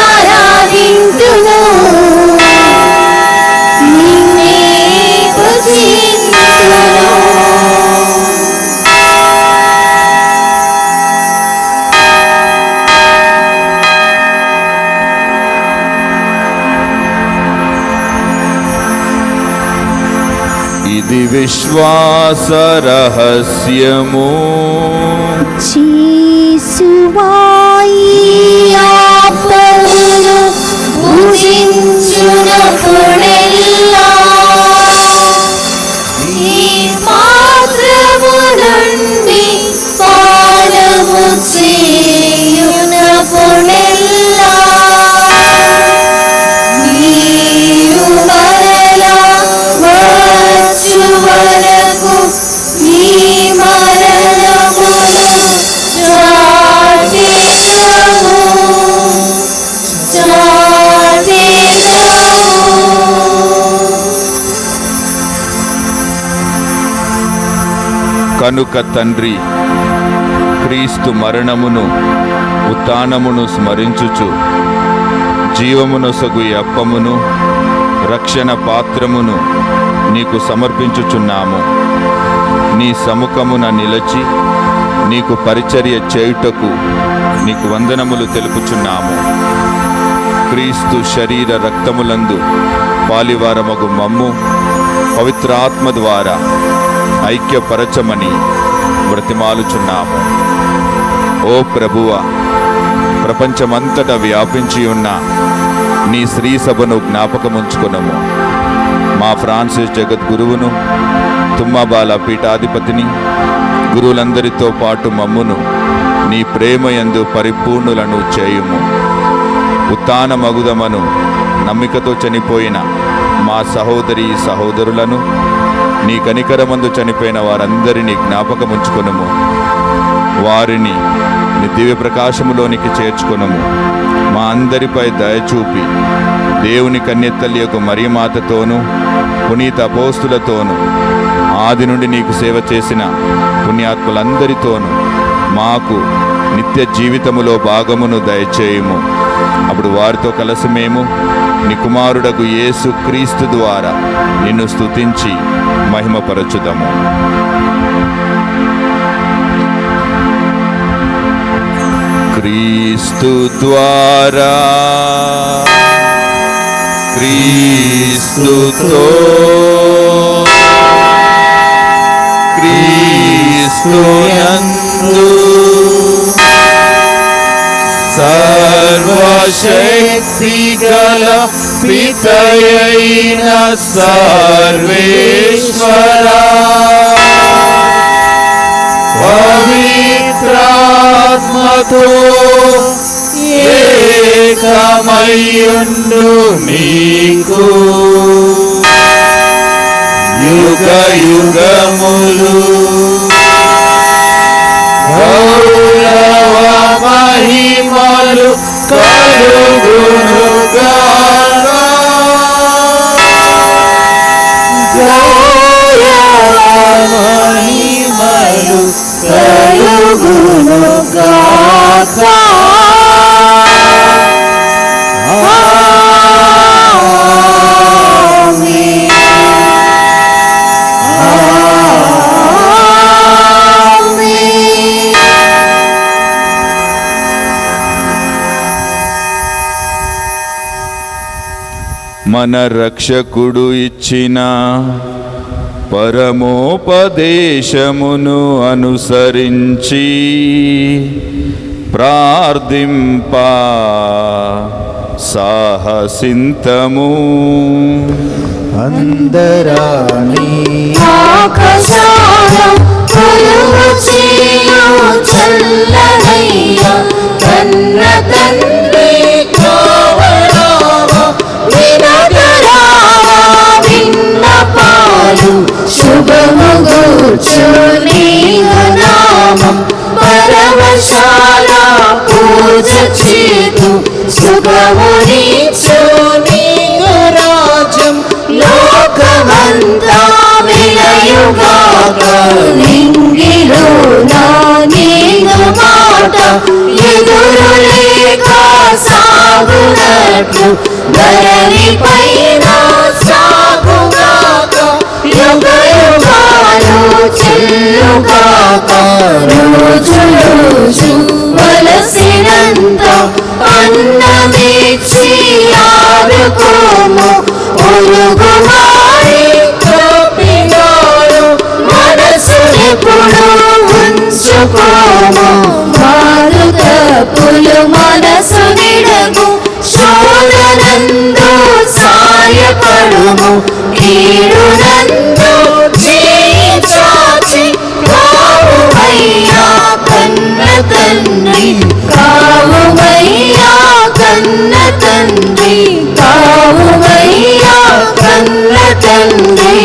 Speaker 2: ఆరాధించును, నిన్నే భుజించును.
Speaker 1: ఇది విశ్వాస రహస్యము,
Speaker 2: చేసువాయి ఆపదను భుజించునప్పుడెల్లా ఈ పాత్రము నుండి పానము చేయునప్పుడెల్లా నీవు మరలా వచ్చు వరకు నీ మరణమును
Speaker 1: కనుక తండ్రి, క్రీస్తు మరణమును ఉత్థానమును స్మరించుచు జీవమునొసగు ఈ అప్పమును రక్షణ పాత్రమును నీకు సమర్పించుచున్నాము. నీ సముఖమున నిలచి నీకు పరిచర్య చేయుటకు నీకు వందనములు తెలుపుచున్నాము. క్రీస్తు శరీర రక్తములందు పాలివారమగు మమ్ము పవిత్రాత్మ ద్వారా ఐక్యపరచమని బ్రతిమాలుచున్నాము. ఓ ప్రభువా, ప్రపంచమంతటా వ్యాపించి ఉన్న నీ శ్రీ సభను జ్ఞాపకముంచుకునము. మా ఫ్రాన్సిస్ జగద్గురువును, తుమ్మబాల పీఠాధిపతిని, గురువులందరితో పాటు మమ్మును నీ ప్రేమయందు పరిపూర్ణులను చేయుము. ఉత్థాన మగుదమను నమ్మికతో చనిపోయిన మా సహోదరి సహోదరులను, నీ కనికరమందు చనిపోయిన వారందరినీ జ్ఞాపకముంచుకొనుము. వారిని నీ దివ్య ప్రకాశములోనికి చేర్చుకొనుము. మా అందరిపై దయచూపి దేవుని కన్యతల్లి యొక్క మరియమాతతోనూ పునీత అపోస్తులతోనూ ఆది నుండి నీకు సేవ చేసిన పుణ్యాత్ములందరితోనూ మాకు నిత్య జీవితములో భాగమును దయచేయుము. అప్పుడు వారితో కలిసి మేము నీ కుమారుడగు యేసు క్రీస్తు ద్వారా నిన్ను స్తుతించి మహిమపరచుదము. క్రీస్తు ద్వారా, క్రీస్తుతో, క్రీస్తు యందు సర్వశక్తి గల పితయైన సర్వేశ్వరా పవిత్రాత్మతో ఏకమయ్యుండు నీకు యుగ యుగములు గౌరవ మహిమలు కలుగునుగాక.
Speaker 3: మహిమలు కలుగునుగాక. ఆమేన్.
Speaker 1: మన రక్షకుడు ఇచ్చిన పరమోపదేశమును అనుసరించి ప్రార్థింప సాహసింతము.
Speaker 3: అందరాని
Speaker 2: ఆకాశాల కొలువు చేయు చల్లనయ్య కన్న తండ్రి కావరావా వినగరావా విన్నపాలు శుభము గూర్చు నీవు నామం పరమశాల పూజ చేతు శుభము నీచు నీవు రాజ్యం లోకమంతా విలయుగాక. నింగిలో నా నీదు మాట ఎదురు లేక సాగునట్లు ధరణి పైన సాగుగాక. యుగ యుగాలు చెల్లుగాక. రోజు రోజు వలసినంత అన్నమిచ్చి ఆదుకోము. పొరుగు వారి తప్పినాడు మనసునెప్పుడు ఉంచుకోము. మారు తప్పులు మనసు నిడము శోధనందు సాయపడుము. కీడునందు చేయి చాచి కావుమయ్యా కన్న తండ్రి కావుమయ్యా కన్న తండ్రి కావుమయ్యా కన్న తండ్రి.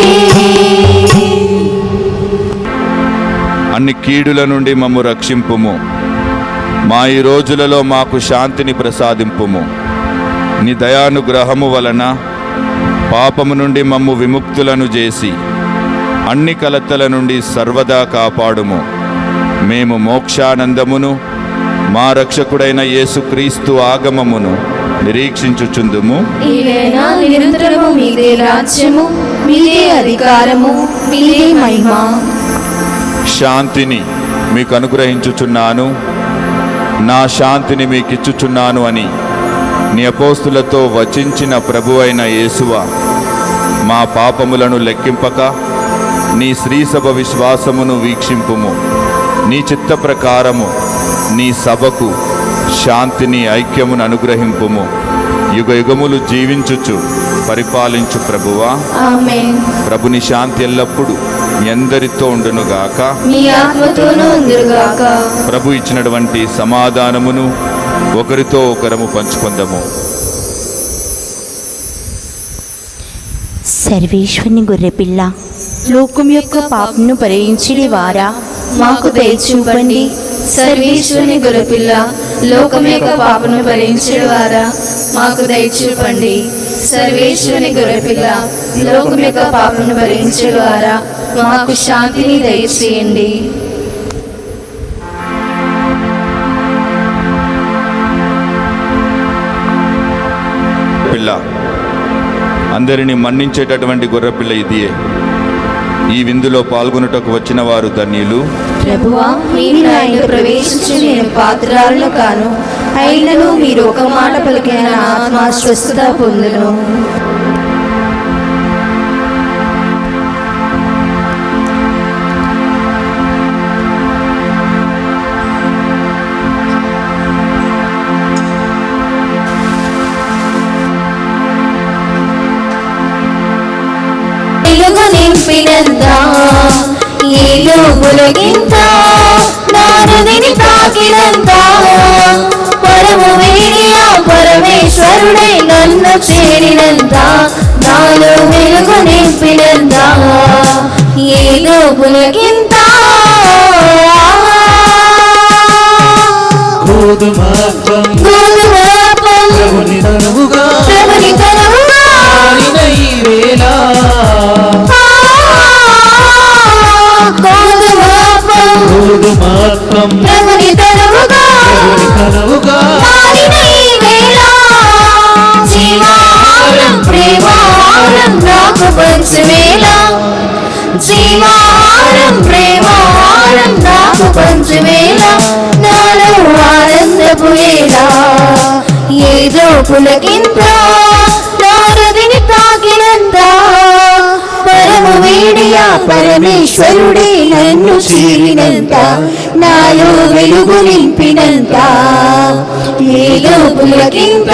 Speaker 1: అన్ని కీడుల నుండి మమ్ము రక్షింపుము. మా ఈ రోజులలో మాకు శాంతిని ప్రసాదింపుము. నీ దయానుగ్రహము వలన పాపము నుండి మమ్ము విముక్తులను చేసి అన్ని కలతల నుండి సర్వదా కాపాడుము. మేము మోక్షానందమును మా రక్షకుడైన యేసుక్రీస్తు ఆగమమును నిరీక్షించుచుందుము.
Speaker 2: ఈవేళ నిరంతరము మీదే రాజ్యము, మీదే అధికారము, మీదే మహిమ.
Speaker 1: శాంతిని మీకు అనుగ్రహించుచున్నాను, నా శాంతిని మీకిచ్చుచున్నాను అని నీ అపోస్తులతో వచించిన ప్రభువైన యేసువా, మా పాపములను లెక్కింపక నీ శ్రీసభ విశ్వాసమును వీక్షింపుము. నీ చిత్త ప్రకారము నీ సభకు శాంతిని ఐక్యమును అనుగ్రహింపుము. యుగ యుగములు జీవించుచు పరిపాలించు ప్రభువా,
Speaker 2: ఆమేన్.
Speaker 1: ప్రభుని శాంతి ఎల్లప్పుడూ మీ అందరితో ఉండునుగాక.
Speaker 2: మీ ఆత్మతోనూ ఉందురుగాక.
Speaker 1: ప్రభు ఇచ్చినటువంటి సమాధానమును ఒకరితో ఒకరము పంచుకుందాము.
Speaker 5: సర్వేశ్వరుని గొర్రెపిల్ల, లోకం యొక్క పాపను పరిహరించడి వారా,
Speaker 2: మాకు దయ చూపండి. సర్వేశ్వరుని గొర్రెపిల్ల, లోకం యొక్క పాపను భరించడు వారా, మాకు దయ చూపండి. సర్వేశ్వరుని గొర్రెపిల్ల, లోకం యొక్క పాపను భరించడు వారా, మాకు శాంతిని దయచేయండి.
Speaker 1: పిల్ల, అందరినీ మన్నించేటటువంటి గొర్రెపిల్ల ఇదియే. ఈ విందులో పాల్గొనుటకు వచ్చిన వారు ధన్యులు.
Speaker 2: ప్రభువా, మీరు నా ఇంట ప్రవేశించి నేను పాత్రాలను కాను, అయినను మీరు ఒక మాట పలికిన నా ఆత్మ స్వస్థత పొందును. నింపినంత ఏదో పులకింత నా హృదిని తాకినంత పరము వీడియ పరమేశ్వరుడే నన్ను చేరినంత నాలో వెలుగు నింపినంత ఏదో పులకింత
Speaker 3: గోధుమాత్వం
Speaker 2: గోధుమాపం
Speaker 3: ప్రభుని తనువుగా
Speaker 2: ప్రభుని తనువుగా
Speaker 3: మారిన ఈ వేళ
Speaker 2: గోధుమాపం
Speaker 3: గోధుమాత్వం
Speaker 2: ప్రభుని తనువుగా
Speaker 3: ప్రభుని తనువుగా
Speaker 2: మారిన ఈ వేళ జీవాహారం ప్రేమాహారం నాకు పంచవేళ జీవాహారం ప్రేమాహారం నాకు పంచవేళ నాలో ఆనందపు వేళ ఏదో పులకింత నా హృదిని తాకినంత పరము వీడియ పరమేశ్వరుడే నన్ను చేరినంత నాలో వెలుగు నింపినంత ఏదో పులకింత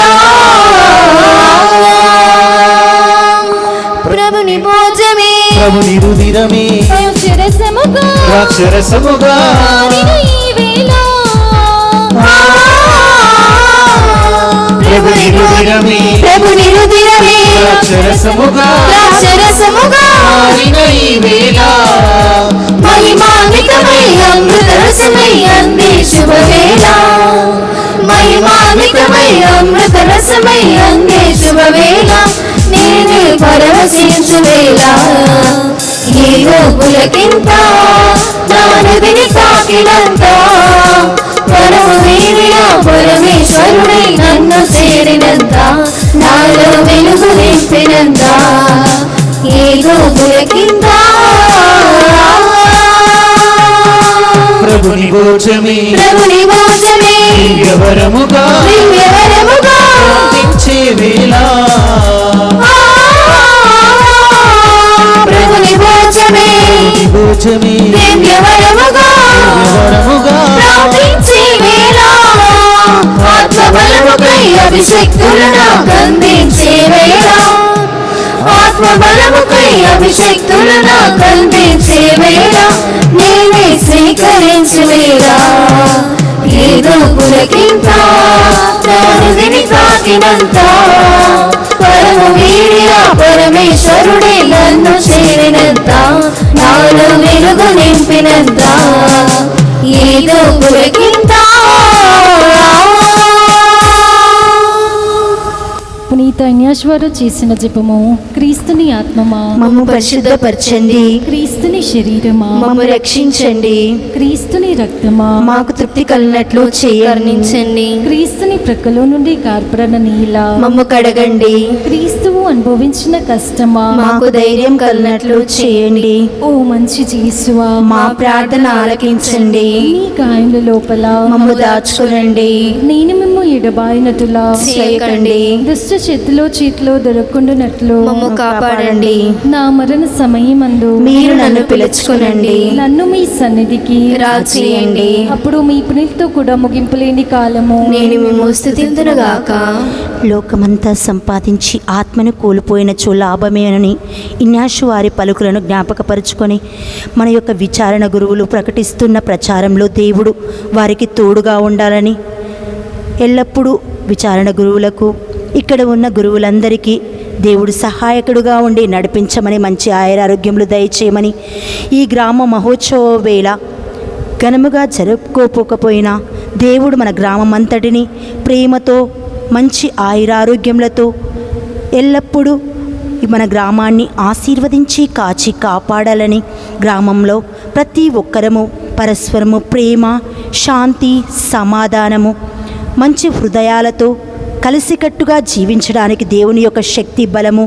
Speaker 2: ప్రభుని భోజమే
Speaker 3: ప్రభుని రుధిరమే
Speaker 4: అక్షరసముగా
Speaker 3: ద్రాక్షరసముగా
Speaker 4: మారిన ఈ వేళ
Speaker 3: ప్రభుని రుధిరమే
Speaker 2: ప్రభుని రుధిరమే
Speaker 3: ద్రాక్షరసముగా
Speaker 2: ద్రాక్షరసముగా
Speaker 3: మారిన ఈ వేళ
Speaker 2: మహిమాన్వితమై అమృత రసమై అందే శుభవేళ మహిమాన్వితమై అమృత రసమై అందే శుభవేళ నేనే పరవశించు వేళ ఏదో పులకింత నా హృదిని తాకినంత పరమ వీడియ పరమేశ్వరుడై నన్ను చేరినంత నాలో వెలుగు నింపినంత ఏదో పులకింత
Speaker 3: ప్రభుని భోజమే
Speaker 2: ప్రభుని భోజమే
Speaker 3: దివ్యవరముగా
Speaker 2: దివ్యవరముగా
Speaker 3: అందించే వేళ
Speaker 2: ప్రభుని భోజమే
Speaker 3: ప్రభుని భోజమే
Speaker 2: దివ్యవరముగా
Speaker 3: దివ్యవరముగా
Speaker 2: ప్రార్థించే వేళ ఆత్మబలముకై అభిషక్తులు నాకు అందించే వేళ ఆత్మబలముకై అభిషక్తులు నాకు అందించే వేళ నేనే స్వీకరించు వేళ ఏదో పులకింత నా హృదిని తాకినంత పరము వీడియ పరమేశ్వరుడే నన్ను చేరినంత నాలో వెలుగు నింపినంత ఏదో పులకింత
Speaker 4: పునీత అన్యాశ్వరు చేసిన జపము. క్రీస్తుని ఆత్మమా
Speaker 5: మమ్ము పరిశుద్ధపరచండి,
Speaker 4: క్రీస్తుని శరీరమా
Speaker 5: మమ్ము రక్షించండి,
Speaker 4: క్రీస్తుని రక్తమా
Speaker 5: మాకు తృప్తి కలిగినట్లు
Speaker 2: కరుణించండి
Speaker 4: క్రీస్తుని ప్రక్కలో నుండి కార్పరణ నీల
Speaker 5: మమ్ము కడగండి,
Speaker 4: క్రీస్తువు అనుభవించిన కష్టమా
Speaker 5: మాకు ధైర్యం కలిగినట్లు చేయండి.
Speaker 4: ఓ మంచి చేసువా
Speaker 5: మా ప్రార్థన ఆలకించండి,
Speaker 4: నీ గాయముల లోపల
Speaker 5: మమ్ము దాచుకునండి,
Speaker 4: నేను మిమ్ము ఎడబాయినటులా
Speaker 2: చేయకండి.
Speaker 4: దుష్ట చేతిలో దొరకుండునట్లు
Speaker 2: మమ్ము కాపాడండి.
Speaker 4: నా మరణ సమయమందు
Speaker 5: మీరు నన్ను పిలుచుకునండి,
Speaker 4: నన్ను మీ సన్నిధికి
Speaker 2: రాచేయండి.
Speaker 4: అప్పుడు మీ పునీతో కూడా ముగింపులేని కాలము
Speaker 2: నేను మిమ్ము స్తుతింతునుగాక.
Speaker 5: లోకమంతా సంపాదించి ఆత్మను కోల్పోయినచో లాభమేనని ఇన్యాషు వారి పలుకులను జ్ఞాపకపరుచుకొని మన యొక్క విచారణ గురువులు ప్రకటిస్తున్న ప్రచారంలో దేవుడు వారికి తోడుగా ఉండాలని ఎల్లప్పుడూ విచారణ గురువులకు ఇక్కడ ఉన్న గురువులందరికీ దేవుడు సహాయకుడుగా ఉండి నడిపించమని, మంచి ఆయురారోగ్యములు దయచేయమని, ఈ గ్రామ మహోత్సవ వేళ ఘనముగా జరుపుకోకపోయినా దేవుడు మన గ్రామం అంతటిని ప్రేమతో మంచి ఆయురారోగ్యములతో ఎల్లప్పుడూ మన గ్రామాన్ని ఆశీర్వదించి కాచి కాపాడాలని, గ్రామంలో ప్రతి ఒక్కరము పరస్పరము ప్రేమ, శాంతి, సమాధానము, మంచి హృదయాలతో కలిసికట్టుగా జీవించడానికి దేవుని యొక్క శక్తి బలము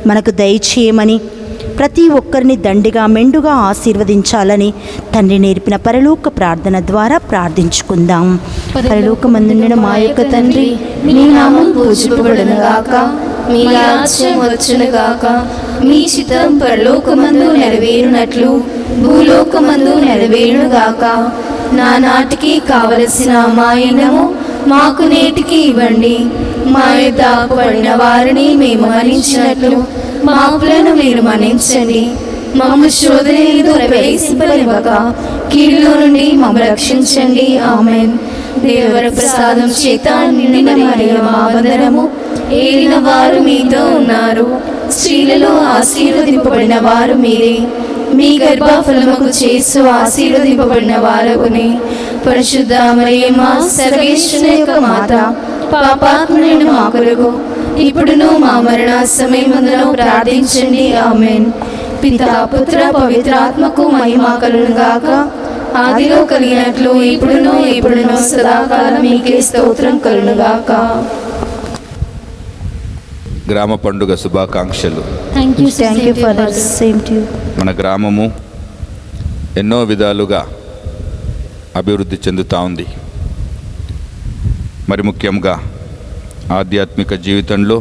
Speaker 5: మనకు దయచేయమని, ప్రతి ఒక్కరిని దండిగా మెండుగా ఆశీర్వదించాలని తండ్రి నేర్పిన పరలోక ప్రార్థన ద్వారా ప్రార్థించుకుందాం. పరలోకమందుండిన మా యొక్క తండ్రి,
Speaker 2: మీ నామం పూజింపబడునుగాక, మీ రాజ్యం వచ్చునుగాక, మీ చిత్తం పరలోకమందు నెరవేరునట్లు భూలోకమందు నెరవేరునుగాక. నా నాటికి కావలసిన మా అన్నము మాకు నేటికి ఇవ్వండి. మా యొద్ద అప్పుపడిన వారిని మేము మన్నించినట్లు మా అప్పులను మీరు మన్నించండి. మమ్మ శోధనలో ప్రవేశింపనివ్వక కీడులో నుండి మమ్మల్ని రక్షించండి. ఆమేన్. దేవర ప్రసాదం చేత నిండిన మరియమ్మ వందనము. ఏలిన వారు మీతో ఉన్నారు, స్త్రీలలో ఆశీర్వదింపబడిన వారు మీరే. మీ గర్భఫలముకు చేసు ఆశీర్వదింపబడిన వారగునే. పరిశుద్ధ మరియమ్మ సర్వేశ్వరుని యొక్క మాత, పాపాత్ములైన మా కొరకు ఇప్పుడును మా మరణ సమయమందును ప్రార్థించండి. ఆమేన్. పితా పుత్ర పవిత్రాత్మకు మహిమ కలుగును గాక. ఆదిలో కలిగినట్లు ఇప్పుడును సదాకాలం మీకే స్తోత్రం కలుగును గాక.
Speaker 1: గ్రామ పండుగ శుభాకాంక్షలు.
Speaker 4: Thank you
Speaker 5: for that. Same to you.
Speaker 1: మన గ్రామము ఎన్నో విధాలుగా అభివృద్ధి చెందుతూ ఉంది. మరి ముఖ్యంగా ఆధ్యాత్మిక జీవితంలో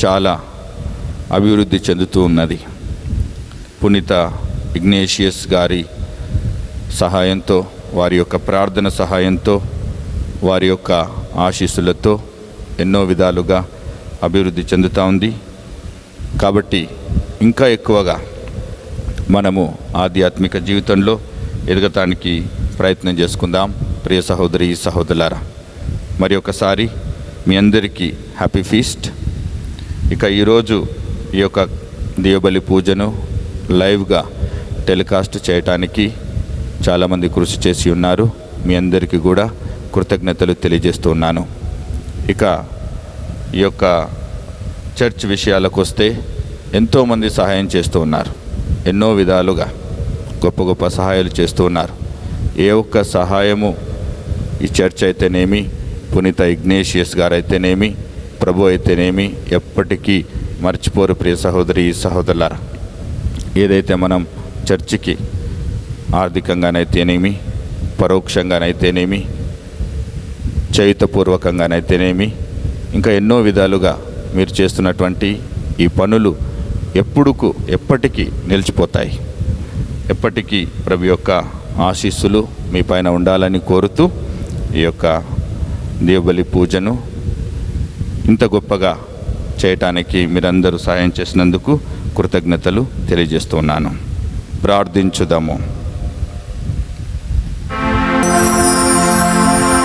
Speaker 1: చాలా అభివృద్ధి చెందుతూ ఉన్నది. పునీత ఇగ్నేషియస్ గారి సహాయంతో, వారి యొక్క ప్రార్థన సహాయంతో, వారి యొక్క ఆశీస్సులతో ఎన్నో విధాలుగా అభివృద్ధి చెందుతూ ఉంది. కాబట్టి ఇంకా ఎక్కువగా మనము ఆధ్యాత్మిక జీవితంలో ఎదగటానికి ప్రయత్నం చేసుకుందాం. ప్రియ సహోదరి సహోదరులారా, మరి ఒకసారి మీ అందరికీ హ్యాపీ ఫీస్ట్. ఇక ఈరోజు ఈ యొక్క దివ్యబలి పూజను లైవ్గా టెలికాస్ట్ చేయటానికి చాలామంది కృషి చేసి ఉన్నారు. మీ అందరికీ కూడా కృతజ్ఞతలు తెలియజేస్తూ ఉన్నాను. ఇక ఈ యొక్క చర్చ్ విషయాలకు వస్తే ఎంతోమంది సహాయం చేస్తూ ఉన్నారు. ఎన్నో విధాలుగా గొప్ప గొప్ప సహాయాలు చేస్తూ ఉన్నారు. ఏ ఒక్క సహాయము ఈ చర్చ్ అయితేనేమి, పునీత ఇగ్నేషియస్ గారు అయితేనేమి, ప్రభు అయితేనేమి ఎప్పటికీ మర్చిపోరు. ప్రియ సహోదరి సహోదరులారా, ఏదైతే మనం చర్చికి ఆర్థికంగానైతేనేమి, పరోక్షంగానైతేనేమి, చైతపూర్వకంగానైతేనేమి, ఇంకా ఎన్నో విధాలుగా మీరు చేస్తున్నటువంటి ఈ పనులు ఎప్పటికీ నిలిచిపోతాయి. ఎప్పటికీ ప్రభు యొక్క ఆశీస్సులు మీ పైన ఉండాలని కోరుతూ ఈ యొక్క దివ్యబలి పూజను ఇంత గొప్పగా చేయటానికి మీరందరూ సహాయం చేసినందుకు కృతజ్ఞతలు తెలియజేస్తున్నాను. ప్రార్థించుదాము.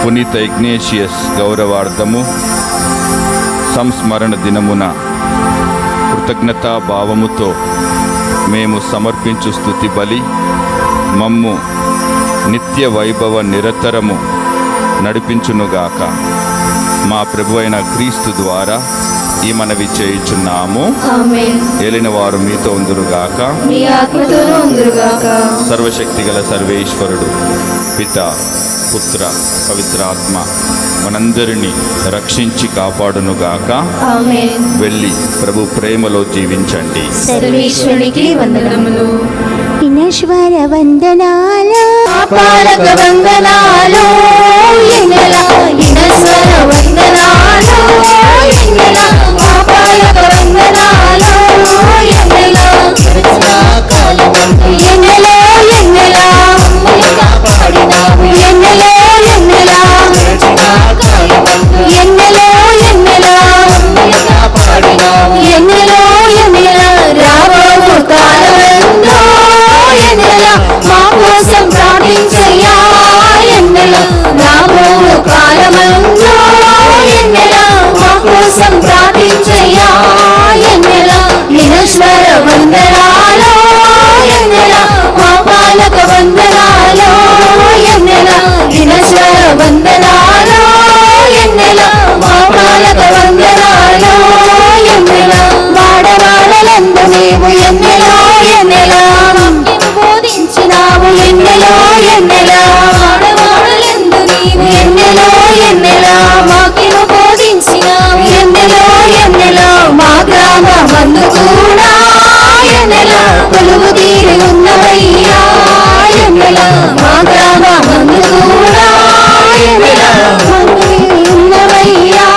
Speaker 1: పునీత ఇగ్నేషియస్ గౌరవార్థము సంస్మరణ దినమున కృతజ్ఞతా భావముతో మేము సమర్పించు స్తుతి బలి మమ్ము నిత్య వైభవ నిరతరము నడిపించునుగాక. మా ప్రభు అయిన క్రీస్తు ద్వారా ఈ మనవి చేయుచున్నాము.
Speaker 2: ఆమేన్.
Speaker 1: ఏలిన వారు మీతో ఉందురుగాక.
Speaker 2: మీ ఆత్మతోనూ ఉందురుగాక.
Speaker 1: సర్వశక్తి గల సర్వేశ్వరుడు పిత, పుత్ర, పవిత్రాత్మ మనందరినీ రక్షించి కాపాడునుగాక.
Speaker 2: ఆమేన్.
Speaker 1: వెళ్ళి ప్రభు ప్రేమలో జీవించండి.
Speaker 2: సర్వేశ్వరునికి వందనములు.
Speaker 5: విఘ్నేశ్వర వందనాలు,
Speaker 2: పాలక వందనాలు, ఇంగళ ఇనస్వర వందనాలు, ఇంగళ పాలక వందనాలు, ఇంగళ ఇంగళ ఇంగళ కాపాడినావు, ఇంగళ ఇంగళ ఇంగళ ఇంగళ కాపాడినావు, ఇంగళ ఇంగళ రాబోవు కాలమందు ఇంగళ మా కోసం ప్రార్థించయ్యా, ఇంగళ రాబోవు కాలమందు ఇంగళ మా కోసం ప్రార్థించయ్యా, ఇంగళ వినశ్వర వందనాలు, ఇంగళ మా పాలక వందనాలు, ఇంగళ వినశ్వర వందనాలు, ఇంగళ మా పాలక వందనాలు, ఇంగళ వాడవాడలందు నీవు ఎన్నెలో ఎన్నెలా బోధించినావు, ఎన్నెలో ఎన్నెలా వాడవాడలందు నీవు ఎన్నెలో ఎన్నెలా మాకిను బోధించినావు, ఎన్నెలో ఎన్నెలా మా గ్రామ మందు కూడా ఎన్నెలా కొలువు తీరి ఉన్నవయ్యా, ఎన్నెలా మా గ్రామ మందు కూడా ఎన్నెలా కొలువు తీరి ఉన్నవయ్యా,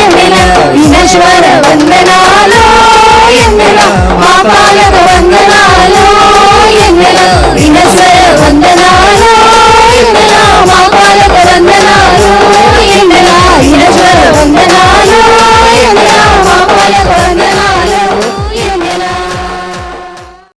Speaker 2: ఎన్నెలా వినశ్వర వందనాలు, ఎన్నెలా మా పాలక వందనాలు, ఎన్నెలా వినశ్వర వందనాలు.